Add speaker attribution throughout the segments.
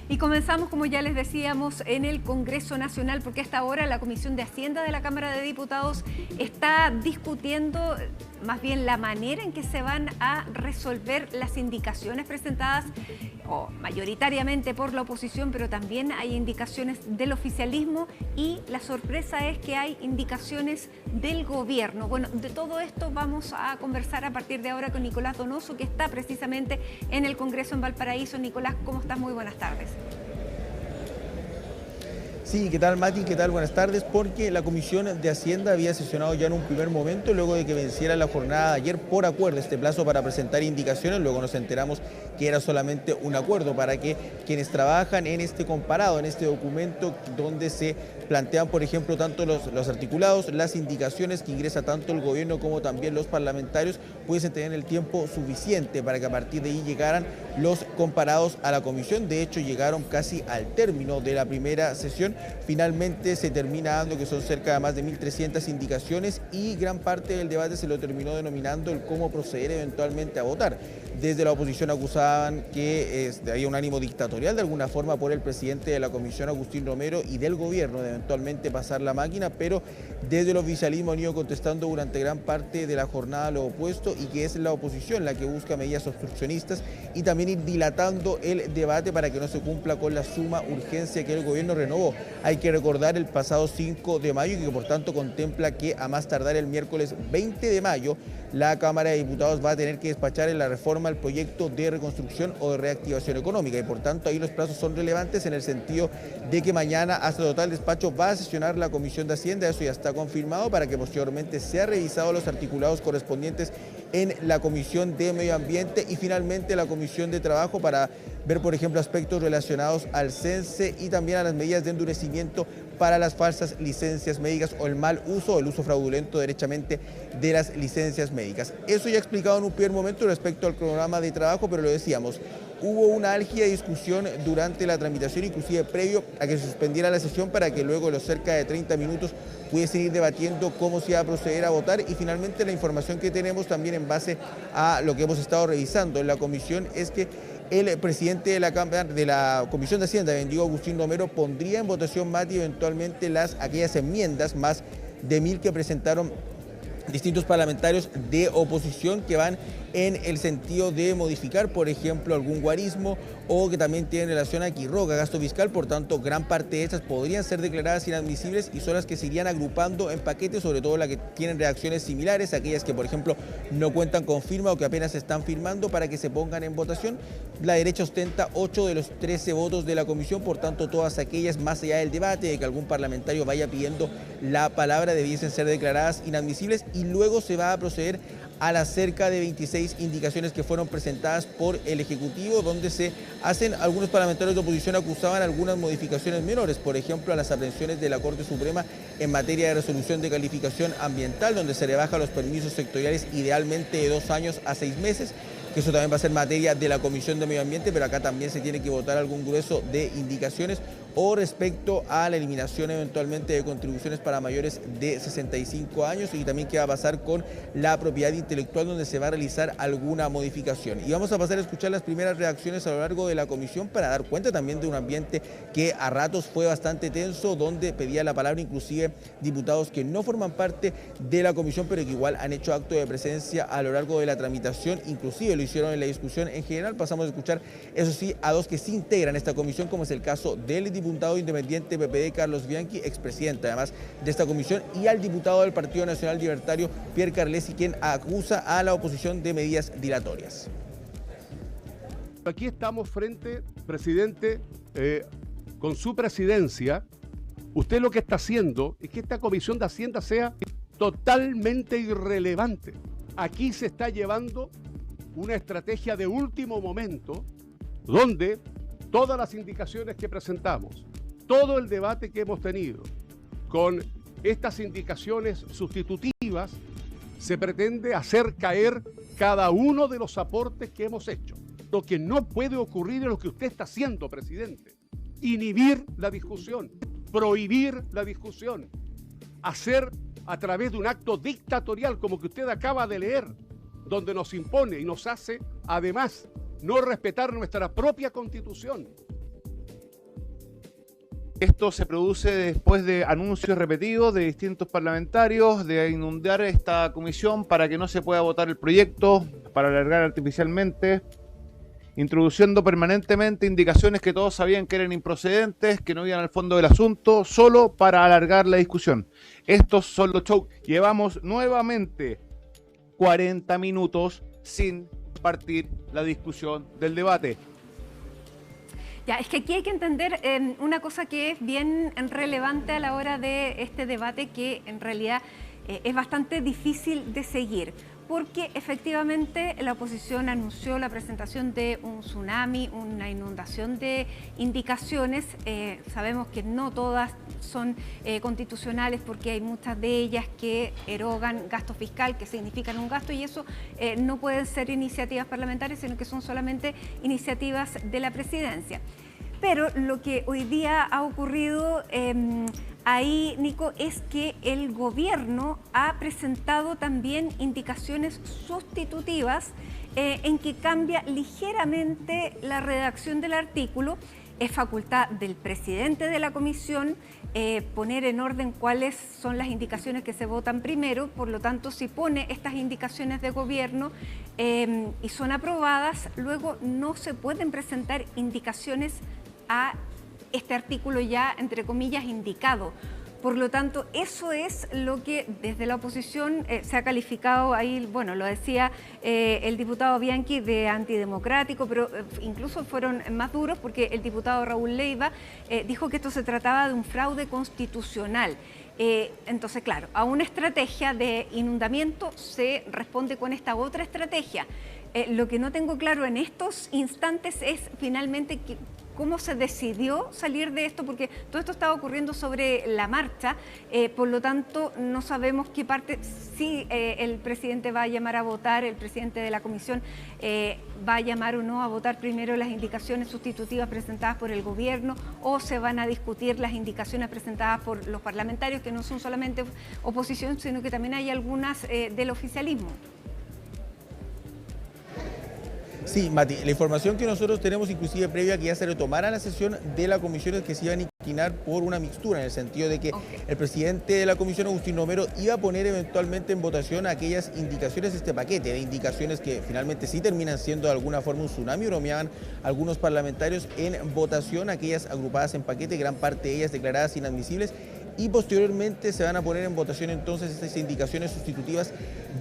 Speaker 1: Y comenzamos, como ya les decíamos, en el Congreso Nacional, porque hasta ahora la Comisión de Hacienda de la Cámara de Diputados está discutiendo más bien la manera en que se van a resolver las indicaciones presentadas mayoritariamente por la oposición, pero también hay indicaciones del oficialismo y la sorpresa es que hay indicaciones del gobierno. Bueno, de todo esto vamos a conversar a partir de ahora con Nicolás Donoso, que está precisamente en el Congreso en Valparaíso. Nicolás, ¿cómo estás? Muy buenas tardes.
Speaker 2: Sí, ¿qué tal, Mati? ¿Qué tal? Buenas tardes. Porque la Comisión de Hacienda había sesionado ya en un primer momento, luego de que venciera la jornada de ayer por acuerdo este plazo para presentar indicaciones. Luego nos enteramos que era solamente un acuerdo para que quienes trabajan en este comparado, en este documento donde se plantean, por ejemplo, tanto los articulados, las indicaciones que ingresa tanto el gobierno como también los parlamentarios, pudiesen tener el tiempo suficiente para que a partir de ahí llegaran los comparados a la comisión. De hecho, llegaron casi al término de la primera sesión. Finalmente se termina dando que son cerca de más de 1.300 indicaciones y gran parte del debate se lo terminó denominando el cómo proceder eventualmente a votar. Desde la oposición acusaban que había un ánimo dictatorial de alguna forma por el presidente de la comisión, Agustín Romero, y del gobierno de eventualmente pasar la máquina, pero desde el oficialismo han ido contestando durante gran parte de la jornada lo opuesto, y que es la oposición la que busca medidas obstruccionistas y también ir dilatando el debate para que no se cumpla con la suma urgencia que el gobierno renovó. Hay que recordar el pasado 5 de mayo y que por tanto contempla que a más tardar el miércoles 20 de mayo la Cámara de Diputados va a tener que despachar en la reforma el proyecto de reconstrucción o de reactivación económica, y por tanto ahí los plazos son relevantes en el sentido de que mañana hasta total despacho va a sesionar la Comisión de Hacienda. Eso ya está confirmado, para que posteriormente sea revisado los articulados correspondientes en la Comisión de Medio Ambiente y finalmente la Comisión de Trabajo, para ver, por ejemplo, aspectos relacionados al CENSE y también a las medidas de endurecimiento para las falsas licencias médicas o el mal uso o el uso fraudulento derechamente de las licencias médicas. Eso ya explicado en un primer momento respecto al cronograma de trabajo, pero lo decíamos, hubo una álgida discusión durante la tramitación, inclusive previo a que se suspendiera la sesión, para que luego de los cerca de 30 minutos pudiesen ir debatiendo cómo se iba a proceder a votar. Y finalmente la información que tenemos también en base a lo que hemos estado revisando en la comisión es que el presidente de la Comisión de Hacienda, Bendigo Agustín Romero, pondría en votación, Mati, eventualmente aquellas enmiendas, más de 1.000 que presentaron distintos parlamentarios de oposición, que van en el sentido de modificar, por ejemplo, algún guarismo o que también tienen relación a Quiroga, gasto fiscal. Por tanto, gran parte de estas podrían ser declaradas inadmisibles y son las que se irían agrupando en paquetes, sobre todo las que tienen reacciones similares, aquellas que, por ejemplo, no cuentan con firma o que apenas se están firmando, para que se pongan en votación. La derecha ostenta 8 de los 13 votos de la comisión, por tanto, todas aquellas, más allá del debate, de que algún parlamentario vaya pidiendo la palabra, debiesen ser declaradas inadmisibles, y luego se va a proceder a las cerca de 26 indicaciones que fueron presentadas por el Ejecutivo, donde se hacen, algunos parlamentarios de oposición acusaban algunas modificaciones menores, por ejemplo, a las aprehensiones de la Corte Suprema en materia de resolución de calificación ambiental, donde se rebaja los permisos sectoriales idealmente de 2 años a 6 meses, que eso también va a ser materia de la Comisión de Medio Ambiente, pero acá también se tiene que votar algún grueso de indicaciones, o respecto a la eliminación eventualmente de contribuciones para mayores de 65 años, y también qué va a pasar con la propiedad intelectual, donde se va a realizar alguna modificación. Y vamos a pasar a escuchar las primeras reacciones a lo largo de la comisión, para dar cuenta también de un ambiente que a ratos fue bastante tenso, donde pedía la palabra inclusive diputados que no forman parte de la comisión, pero que igual han hecho acto de presencia a lo largo de la tramitación, inclusive lo hicieron en la discusión en general. Pasamos a escuchar, eso sí, a dos que sí integran esta comisión, como es el caso del diputado independiente PPD Carlos Bianchi, expresidente además de esta comisión, y al diputado del Partido Nacional Libertario Pierre Carlesi, quien acusa a la oposición de medidas dilatorias.
Speaker 3: Aquí estamos frente, presidente, con su presidencia. Usted lo que está haciendo es que esta Comisión de Hacienda sea totalmente irrelevante. Aquí se está llevando una estrategia de último momento, donde todas las indicaciones que presentamos, todo el debate que hemos tenido con estas indicaciones sustitutivas, se pretende hacer caer cada uno de los aportes que hemos hecho. Lo que no puede ocurrir es lo que usted está haciendo, presidente: inhibir la discusión, prohibir la discusión, hacer a través de un acto dictatorial como que usted acaba de leer, donde nos impone y nos hace, además, no respetar nuestra propia Constitución.
Speaker 4: Esto se produce después de anuncios repetidos de distintos parlamentarios de inundar esta comisión para que no se pueda votar el proyecto, para alargar artificialmente, introduciendo permanentemente indicaciones que todos sabían que eran improcedentes, que no iban al fondo del asunto, solo para alargar la discusión. Estos son los shows. Llevamos nuevamente 40 minutos sin partir la discusión del debate.
Speaker 1: Ya, es que aquí hay que entender una cosa que es bien relevante a la hora de este debate, que en realidad es bastante difícil de seguir, porque efectivamente la oposición anunció la presentación de un tsunami, una inundación de indicaciones. Sabemos que no todas son constitucionales, porque hay muchas de ellas que erogan gasto fiscal, que significan un gasto, y eso no pueden ser iniciativas parlamentarias, sino que son solamente iniciativas de la presidencia. Pero lo que hoy día ha ocurrido ahí, Nico, es que el gobierno ha presentado también indicaciones sustitutivas en que cambia ligeramente la redacción del artículo. Es facultad del presidente de la comisión poner en orden cuáles son las indicaciones que se votan primero. Por lo tanto, si pone estas indicaciones de gobierno y son aprobadas, luego no se pueden presentar indicaciones a este artículo ya, entre comillas, indicado. Por lo tanto, eso es lo que desde la oposición se ha calificado ahí, bueno, lo decía el diputado Bianchi, de antidemocrático, pero incluso fueron más duros, porque el diputado Raúl Leiva dijo que esto se trataba de un fraude constitucional. Entonces, claro, a una estrategia de inundamiento se responde con esta otra estrategia. Lo que no tengo claro en estos instantes es finalmente cómo se decidió salir de esto, porque todo esto estaba ocurriendo sobre la marcha, por lo tanto no sabemos qué parte, si el presidente va a llamar a votar, el presidente de la comisión va a llamar o no a votar primero las indicaciones sustitutivas presentadas por el gobierno, o se van a discutir las indicaciones presentadas por los parlamentarios, que no son solamente oposición, sino que también hay algunas del oficialismo.
Speaker 2: Sí, Mati, la información que nosotros tenemos, inclusive previa a que ya se retomara la sesión de la comisión, es que se iban a inclinar por una mixtura, en el sentido de que el presidente de la comisión, Agustín Romero, iba a poner eventualmente en votación aquellas indicaciones, este paquete de indicaciones que finalmente sí terminan siendo de alguna forma un tsunami, bromeaban algunos parlamentarios, en votación, aquellas agrupadas en paquete, gran parte de ellas declaradas inadmisibles, y posteriormente se van a poner en votación entonces estas indicaciones sustitutivas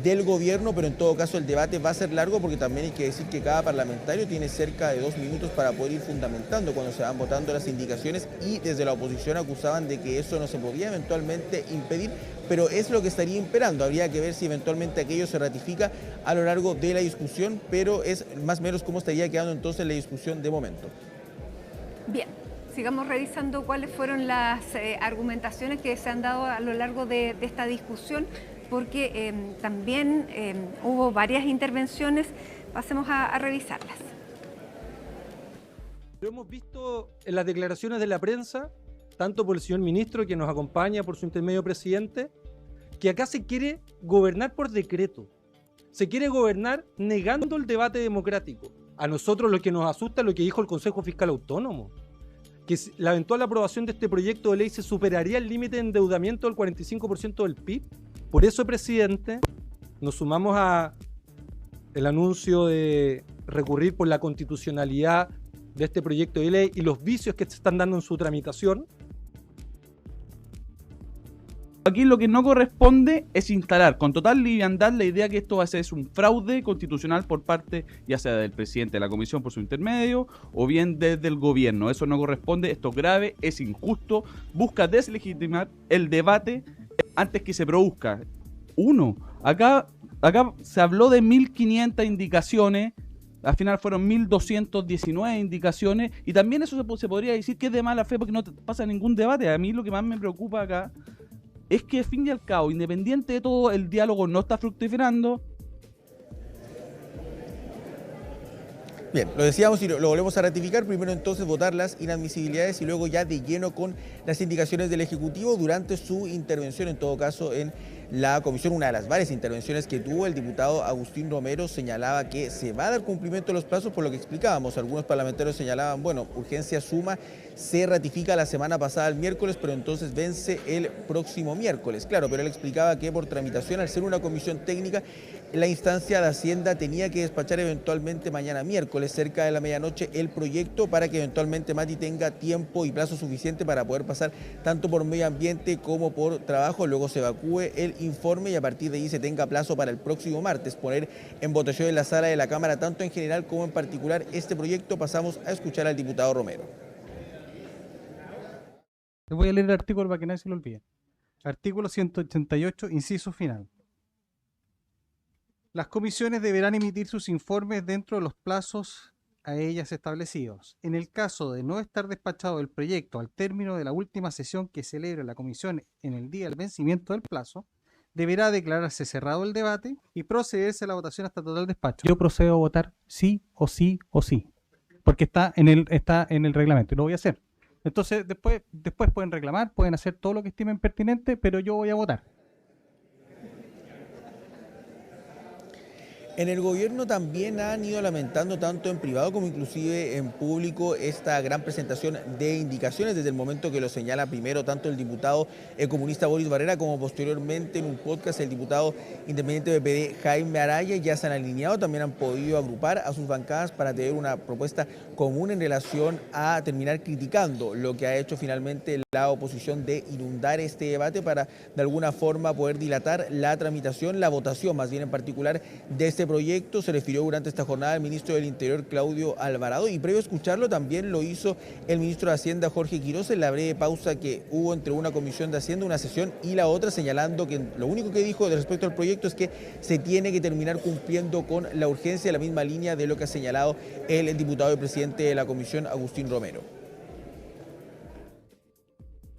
Speaker 2: del gobierno, pero en todo caso el debate va a ser largo, porque también hay que decir que cada parlamentario tiene cerca de 2 minutos para poder ir fundamentando cuando se van votando las indicaciones, y desde la oposición acusaban de que eso no se podía eventualmente impedir, pero es lo que estaría imperando. Habría que ver si eventualmente aquello se ratifica a lo largo de la discusión, pero es más o menos cómo estaría quedando entonces la discusión de momento.
Speaker 1: Bien. Sigamos revisando cuáles fueron las argumentaciones que se han dado a lo largo de esta discusión, porque también hubo varias intervenciones. Pasemos a revisarlas.
Speaker 5: Lo hemos visto en las declaraciones de la prensa, tanto por el señor ministro, que nos acompaña por su intermedio presidente, que acá se quiere gobernar por decreto. Se quiere gobernar negando el debate democrático. A nosotros lo que nos asusta es lo que dijo el Consejo Fiscal Autónomo, que la eventual aprobación de este proyecto de ley se superaría el límite de endeudamiento del 45% del PIB. Por eso, presidente, nos sumamos a el anuncio de recurrir por la constitucionalidad de este proyecto de ley y los vicios que se están dando en su tramitación.
Speaker 6: Aquí lo que no corresponde es instalar con total liviandad la idea que esto va a ser un fraude constitucional por parte ya sea del presidente de la comisión por su intermedio o bien desde el gobierno. Eso no corresponde, esto es grave, es injusto, busca deslegitimar el debate antes que se produzca. Acá se habló de 1.500 indicaciones, al final fueron 1.219 indicaciones, y también eso se podría decir que es de mala fe porque no pasa ningún debate. A mí lo que más me preocupa acá es que, al fin y al cabo, independiente de todo, el diálogo no está fructificando.
Speaker 2: Bien, lo decíamos y lo volvemos a ratificar. Primero entonces votar las inadmisibilidades y luego ya de lleno con las indicaciones del Ejecutivo durante su intervención, en todo caso en la comisión. Una de las varias intervenciones que tuvo el diputado Agustín Romero señalaba que se va a dar cumplimiento a los plazos, por lo que explicábamos. Algunos parlamentarios señalaban, bueno, urgencia suma, se ratifica la semana pasada el miércoles, pero entonces vence el próximo miércoles. Claro, pero él explicaba que por tramitación, al ser una comisión técnica, la instancia de Hacienda tenía que despachar eventualmente mañana miércoles, cerca de la medianoche, el proyecto para que eventualmente Mati tenga tiempo y plazo suficiente para poder pasar tanto por medio ambiente como por trabajo. Luego se evacúe el informe y a partir de ahí se tenga plazo para el próximo martes poner en votación en la sala de la Cámara, tanto en general como en particular este proyecto. Pasamos a escuchar al diputado Romero.
Speaker 7: Les voy a leer el artículo para que nadie se lo olvide. Artículo 188, inciso final. Las comisiones deberán emitir sus informes dentro de los plazos a ellas establecidos. En el caso de no estar despachado el proyecto al término de la última sesión que celebre la comisión en el día del vencimiento del plazo, deberá declararse cerrado el debate y procederse a la votación hasta total despacho. Yo procedo a votar sí o sí o sí, porque está en el reglamento y lo voy a hacer. Entonces después pueden reclamar, pueden hacer todo lo que estimen pertinente, pero yo voy a votar.
Speaker 2: En el gobierno también han ido lamentando, tanto en privado como inclusive en público, esta gran presentación de indicaciones desde el momento que lo señala primero tanto el diputado comunista Boris Barrera como posteriormente en un podcast el diputado independiente de PPD Jaime Araya. Ya se han alineado, también han podido agrupar a sus bancadas para tener una propuesta común en relación a terminar criticando lo que ha hecho finalmente la oposición de inundar este debate para de alguna forma poder dilatar la tramitación, la votación más bien en particular de este proyecto. Se refirió durante esta jornada el ministro del Interior Claudio Alvarado y previo a escucharlo también lo hizo el ministro de Hacienda Jorge Quiroz en la breve pausa que hubo entre una comisión de Hacienda, una sesión y la otra, señalando que lo único que dijo respecto al proyecto es que se tiene que terminar cumpliendo con la urgencia, la misma línea de lo que ha señalado el diputado y presidente de la comisión Agustín Romero.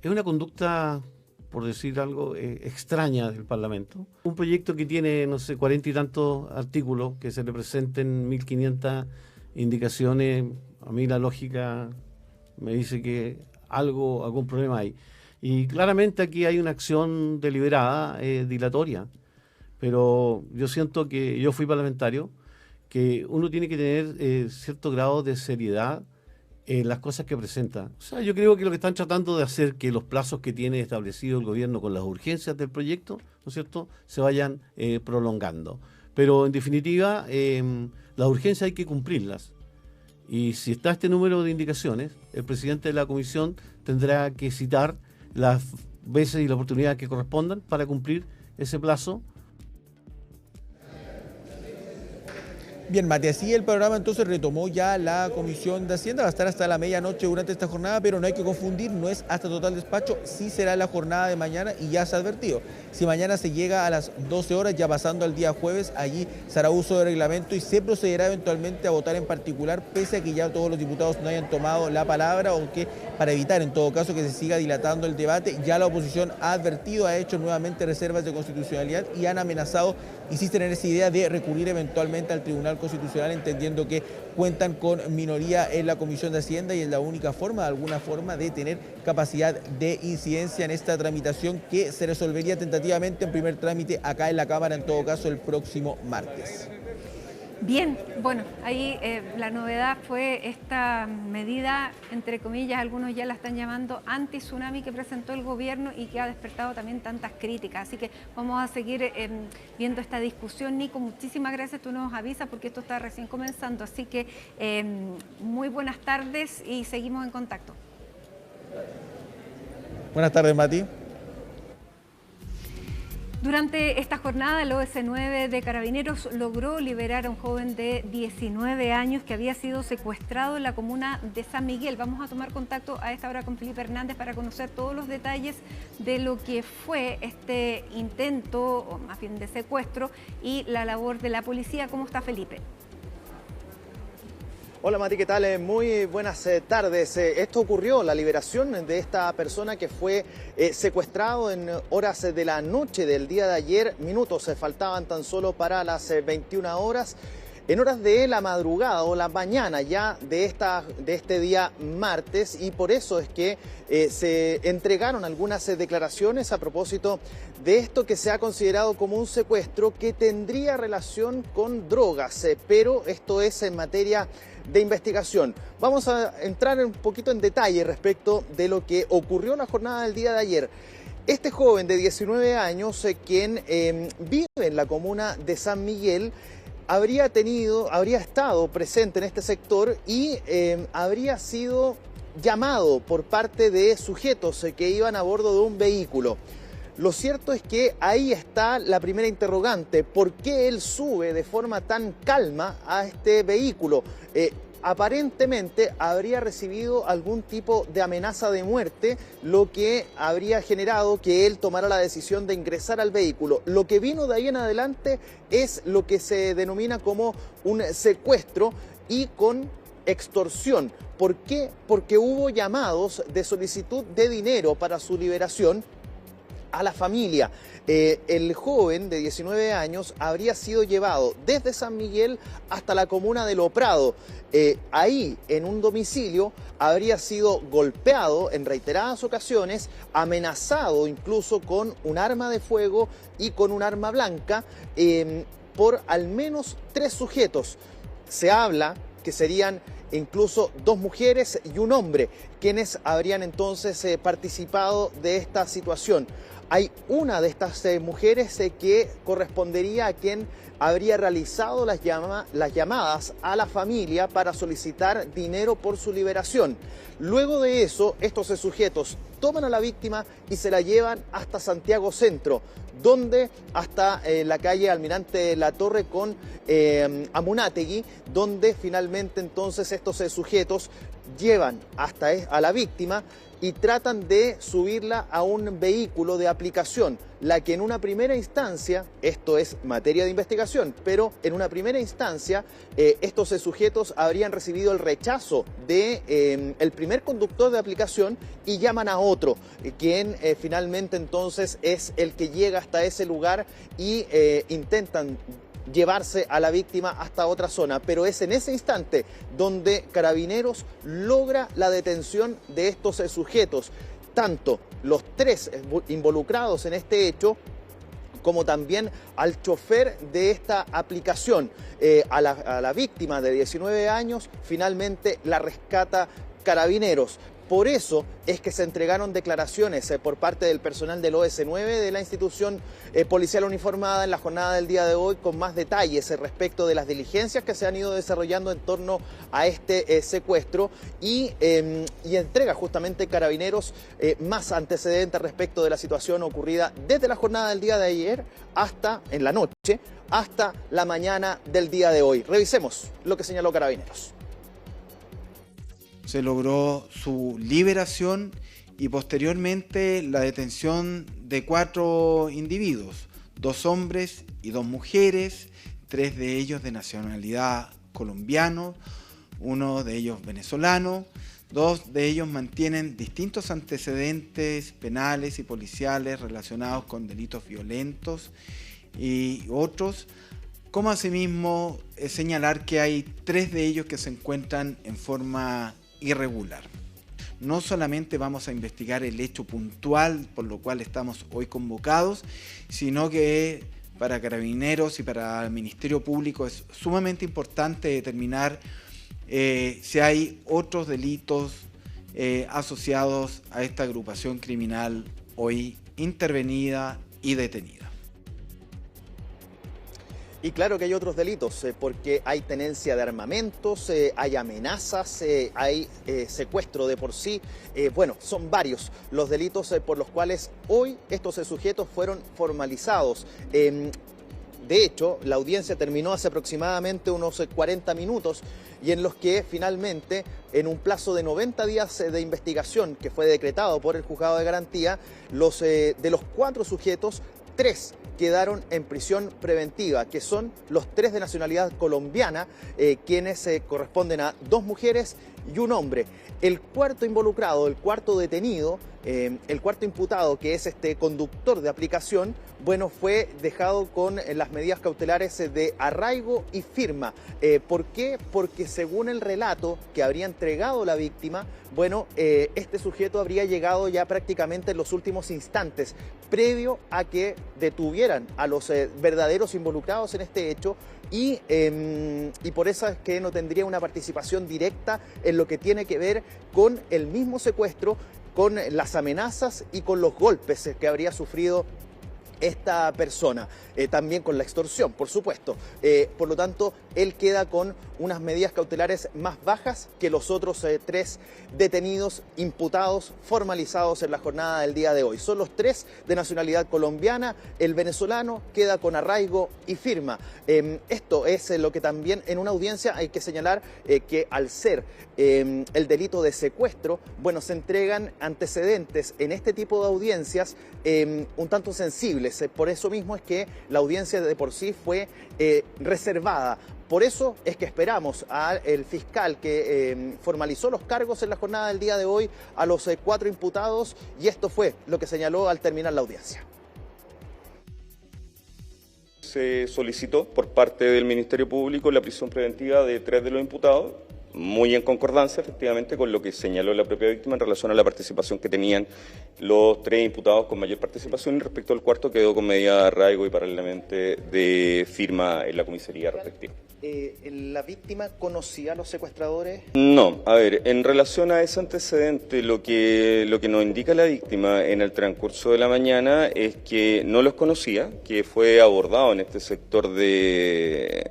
Speaker 8: Es una conducta, por decir algo, extraña del Parlamento. Un proyecto que tiene, no sé, 40 y tantos artículos, que se le presenten 1.500 indicaciones. A mí la lógica me dice que algún problema hay. Y claramente aquí hay una acción deliberada, dilatoria. Pero yo siento que yo fui parlamentario, que uno tiene que tener cierto grado de seriedad en las cosas que presenta. O sea, yo creo que lo que están tratando de hacer que los plazos que tiene establecido el gobierno con las urgencias del proyecto, ¿no es cierto?, se vayan prolongando. Pero en definitiva, las urgencias hay que cumplirlas. Y si está este número de indicaciones, el presidente de la comisión tendrá que citar las veces y las oportunidades que correspondan para cumplir ese plazo.
Speaker 2: Bien, Mati, así el programa entonces retomó ya la Comisión de Hacienda, va a estar hasta la medianoche durante esta jornada, pero no hay que confundir, no es hasta total despacho, sí será la jornada de mañana y ya se ha advertido. Si mañana se llega a las 12 horas, ya pasando al día jueves, allí se hará uso del reglamento y se procederá eventualmente a votar en particular, pese a que ya todos los diputados no hayan tomado la palabra, o que para evitar en todo caso que se siga dilatando el debate, ya la oposición ha advertido, ha hecho nuevamente reservas de constitucionalidad y han amenazado, insisten en esa idea de recurrir eventualmente al Tribunal Constitucional, entendiendo que cuentan con minoría en la Comisión de Hacienda y es la única forma, de alguna forma, de tener capacidad de incidencia en esta tramitación que se resolvería tentativamente en primer trámite acá en la Cámara, en todo caso el próximo martes.
Speaker 1: Bien, bueno, ahí la novedad fue esta medida, entre comillas, algunos ya la están llamando anti-tsunami, que presentó el gobierno y que ha despertado también tantas críticas. Así que vamos a seguir viendo esta discusión. Nico, muchísimas gracias, tú nos avisas porque esto está recién comenzando. Así que muy buenas tardes y seguimos en contacto.
Speaker 2: Buenas tardes, Mati.
Speaker 1: Durante esta jornada, el OS9 de Carabineros logró liberar a un joven de 19 años que había sido secuestrado en la comuna de San Miguel. Vamos a tomar contacto a esta hora con Felipe Hernández para conocer todos los detalles de lo que fue este intento, o más bien de secuestro, y la labor de la policía. ¿Cómo está, Felipe?
Speaker 9: Hola Mati, ¿qué tal? Muy buenas tardes. Esto ocurrió, la liberación de esta persona que fue secuestrado en horas de la noche del día de ayer. Minutos faltaban tan solo para las 21 horas. en horas de la madrugada o la mañana ya de este día martes, y por eso es que se entregaron algunas declaraciones a propósito de esto que se ha considerado como un secuestro que tendría relación con drogas, pero esto es en materia de investigación. Vamos a entrar un poquito en detalle respecto de lo que ocurrió en la jornada del día de ayer. Este joven de 19 años, quien vive en la comuna de San Miguel, habría estado presente en este sector y habría sido llamado por parte de sujetos que iban a bordo de un vehículo. Lo cierto es que ahí está la primera interrogante: ¿por qué él sube de forma tan calma a este vehículo? Aparentemente habría recibido algún tipo de amenaza de muerte, lo que habría generado que él tomara la decisión de ingresar al vehículo. Lo que vino de ahí en adelante es lo que se denomina como un secuestro y con extorsión. ¿Por qué? Porque hubo llamados de solicitud de dinero para su liberación a la familia. El joven de 19 años habría sido llevado desde San Miguel hasta la comuna de Lo Prado. Ahí, en un domicilio, habría sido golpeado en reiteradas ocasiones, amenazado incluso con un arma de fuego y con un arma blanca por al menos 3 sujetos. Se habla que serían incluso 2 mujeres y un hombre quienes habrían entonces participado de esta situación. Hay una de estas mujeres que correspondería a quien habría realizado las llamadas a la familia para solicitar dinero por su liberación. Luego de eso, estos sujetos toman a la víctima y se la llevan hasta Santiago Centro, donde hasta la calle Almirante Latorre con Amunátegui, donde finalmente entonces estos sujetos llevan hasta a la víctima y tratan de subirla a un vehículo de aplicación, la que en una primera instancia, esto es materia de investigación, pero en una primera instancia estos sujetos habrían recibido el rechazo de el primer conductor de aplicación y llaman a otro, quien finalmente entonces es el que llega hasta ese lugar y intentan llevarse a la víctima hasta otra zona, pero es en ese instante donde Carabineros logra la detención de estos sujetos, tanto los 3 involucrados en este hecho como también al chofer de esta aplicación. A la víctima de 19 años finalmente la rescata Carabineros. Por eso es que se entregaron declaraciones por parte del personal del OS9 de la institución policial uniformada en la jornada del día de hoy, con más detalles respecto de las diligencias que se han ido desarrollando en torno a este secuestro y entrega justamente Carabineros más antecedentes respecto de la situación ocurrida desde la jornada del día de ayer hasta en la noche, hasta la mañana del día de hoy. Revisemos lo que señaló Carabineros.
Speaker 10: Se logró su liberación y posteriormente la detención de 4 individuos, 2 hombres y 2 mujeres, 3 de ellos de nacionalidad colombiano, 1 de ellos venezolano, 2 de ellos mantienen distintos antecedentes penales y policiales relacionados con delitos violentos y otros, como asimismo señalar que hay 3 de ellos que se encuentran en forma irregular. No solamente vamos a investigar el hecho puntual por lo cual estamos hoy convocados, sino que para Carabineros y para el Ministerio Público es sumamente importante determinar si hay otros delitos asociados a esta agrupación criminal hoy intervenida y detenida.
Speaker 9: Y claro que hay otros delitos, porque hay tenencia de armamentos, hay amenazas, hay secuestro de por sí. Bueno, son varios los delitos por los cuales hoy estos sujetos fueron formalizados. De hecho, la audiencia terminó hace aproximadamente unos 40 minutos y en los que finalmente, en un plazo de 90 días de investigación que fue decretado por el Juzgado de Garantía, de los 4 sujetos, 3 quedaron en prisión preventiva, que son los 3 de nacionalidad colombiana, quienes corresponden a 2 mujeres y un hombre. El cuarto involucrado, el cuarto detenido, el cuarto imputado, que es este conductor de aplicación, bueno, fue dejado con las medidas cautelares de arraigo y firma. ¿Por qué? Porque según el relato que habría entregado la víctima, bueno, este sujeto habría llegado ya prácticamente en los últimos instantes, previo a que detuvieran a los verdaderos involucrados en este hecho, y por eso es que no tendría una participación directa en lo que tiene que ver con el mismo secuestro, con las amenazas y con los golpes que habría sufrido esta persona, también con la extorsión, por supuesto. Por lo tanto, él queda con unas medidas cautelares más bajas que los otros 3 detenidos, imputados, formalizados en la jornada del día de hoy. Son los 3 de nacionalidad colombiana, el venezolano queda con arraigo y firma. Esto es lo que también en una audiencia hay que señalar, que al ser el delito de secuestro, bueno, se entregan antecedentes en este tipo de audiencias un tanto sensibles. Por eso mismo es que la audiencia de por sí fue reservada. Por eso es que esperamos al fiscal que formalizó los cargos en la jornada del día de hoy a los 4 imputados, y esto fue lo que señaló al terminar la audiencia.
Speaker 11: Se solicitó por parte del Ministerio Público la prisión preventiva de 3 de los imputados, muy en concordancia efectivamente con lo que señaló la propia víctima en relación a la participación que tenían los 3 imputados con mayor participación, y respecto al cuarto quedó con medida de arraigo y paralelamente de firma en la comisaría respectiva.
Speaker 9: ¿La víctima conocía a los secuestradores?
Speaker 11: No, a ver, en relación a ese antecedente, lo que nos indica la víctima en el transcurso de la mañana es que no los conocía, que fue abordado en este sector de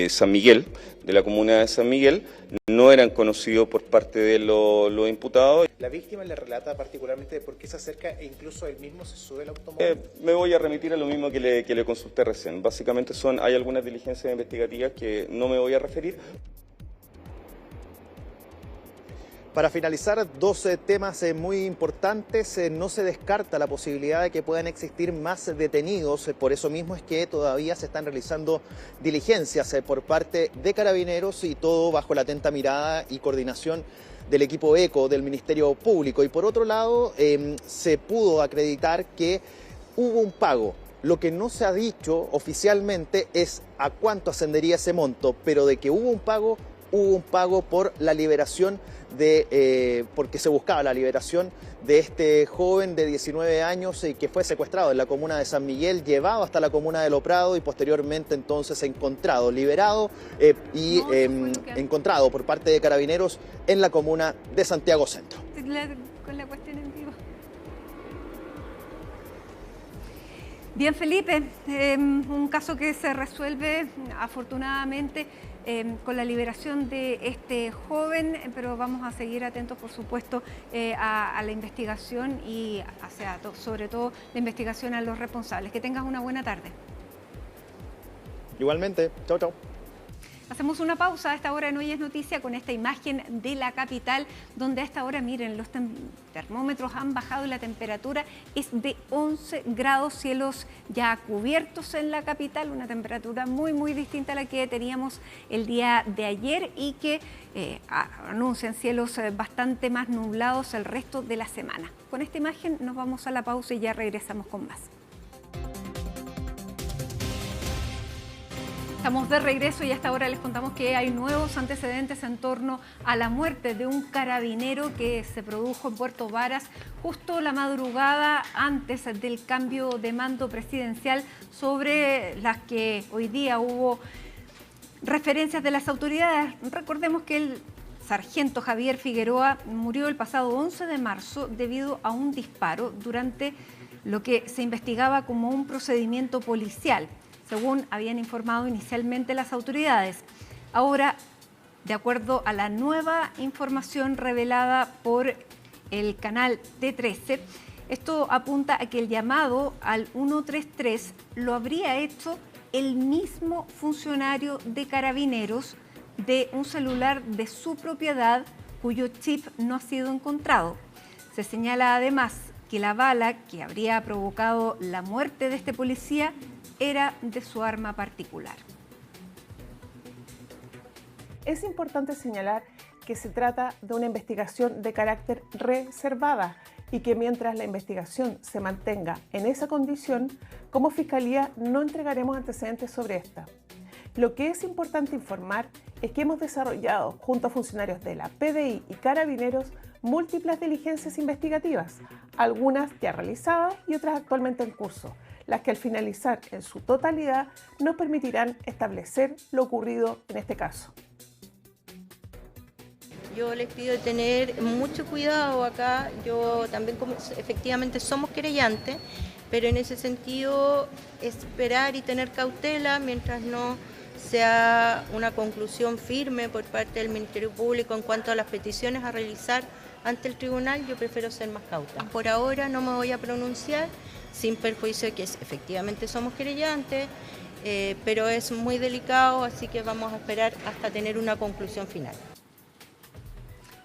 Speaker 11: San Miguel, de la comuna de San Miguel, no eran conocidos por parte de los imputados.
Speaker 12: La víctima le relata particularmente de por qué se acerca e incluso él mismo se sube al automóvil.
Speaker 11: Me voy a remitir a lo mismo que le consulté recién. Básicamente hay algunas diligencias investigativas que no me voy a referir.
Speaker 9: Para finalizar, 2 temas muy importantes. No se descarta la posibilidad de que puedan existir más detenidos. Por eso mismo es que todavía se están realizando diligencias por parte de Carabineros, y todo bajo la atenta mirada y coordinación del equipo ECO del Ministerio Público. Y por otro lado, se pudo acreditar que hubo un pago. Lo que no se ha dicho oficialmente es a cuánto ascendería ese monto, pero de que hubo un pago por la liberación porque se buscaba la liberación de este joven de 19 años que fue secuestrado en la comuna de San Miguel, llevado hasta la comuna de Loprado y posteriormente entonces encontrado, liberado y encontrado por parte de Carabineros en la comuna de Santiago Centro.
Speaker 1: Con la cuestión en vivo. Bien, Felipe, un caso que se resuelve afortunadamente con la liberación de este joven, pero vamos a seguir atentos, por supuesto, a la investigación y sobre todo la investigación a los responsables. Que tengas una buena tarde.
Speaker 9: Igualmente, chao, chao.
Speaker 1: Hacemos una pausa a esta hora en Hoy es Noticia con esta imagen de la capital, donde a esta hora, miren, los termómetros han bajado y la temperatura es de 11 grados, cielos ya cubiertos en la capital, una temperatura muy, muy distinta a la que teníamos el día de ayer y que anuncian cielos bastante más nublados el resto de la semana. Con esta imagen nos vamos a la pausa y ya regresamos con más. Estamos de regreso y hasta ahora les contamos que hay nuevos antecedentes en torno a la muerte de un carabinero que se produjo en Puerto Varas justo la madrugada antes del cambio de mando presidencial, sobre las que hoy día hubo referencias de las autoridades. Recordemos que el sargento Javier Figueroa murió el pasado 11 de marzo debido a un disparo durante lo que se investigaba como un procedimiento policial, según habían informado inicialmente las autoridades. Ahora, de acuerdo a la nueva información revelada por el canal T13, esto apunta a que el llamado al 133 lo habría hecho el mismo funcionario de Carabineros de un celular de su propiedad cuyo chip no ha sido encontrado. Se señala además que la bala que habría provocado la muerte de este policía era de su arma particular.
Speaker 13: Es importante señalar que se trata de una investigación de carácter reservada y que mientras la investigación se mantenga en esa condición, como Fiscalía no entregaremos antecedentes sobre esta. Lo que es importante informar es que hemos desarrollado, junto a funcionarios de la PDI y Carabineros, múltiples diligencias investigativas, algunas ya realizadas y otras actualmente en curso, las que al finalizar en su totalidad nos permitirán establecer lo ocurrido en este caso.
Speaker 14: Yo les pido tener mucho cuidado acá. Yo también, efectivamente, somos querellantes, pero en ese sentido esperar y tener cautela mientras no sea una conclusión firme por parte del Ministerio Público en cuanto a las peticiones a realizar ante el tribunal. Yo prefiero ser más cauta. Por ahora no me voy a pronunciar, sin perjuicio de que efectivamente somos querellantes, pero es muy delicado, así que vamos a esperar hasta tener una conclusión final.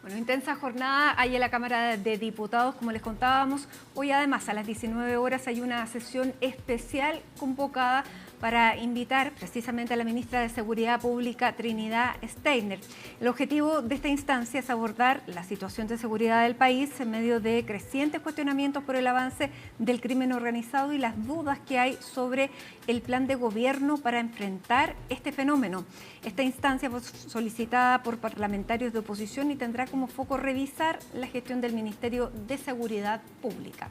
Speaker 1: Bueno, intensa jornada hay en la Cámara de Diputados, como les contábamos. Hoy además a las 19 horas hay una sesión especial convocada para invitar precisamente a la ministra de Seguridad Pública, Trinidad Steiner. El objetivo de esta instancia es abordar la situación de seguridad del país en medio de crecientes cuestionamientos por el avance del crimen organizado y las dudas que hay sobre el plan de gobierno para enfrentar este fenómeno. Esta instancia fue solicitada por parlamentarios de oposición y tendrá como foco revisar la gestión del Ministerio de Seguridad Pública.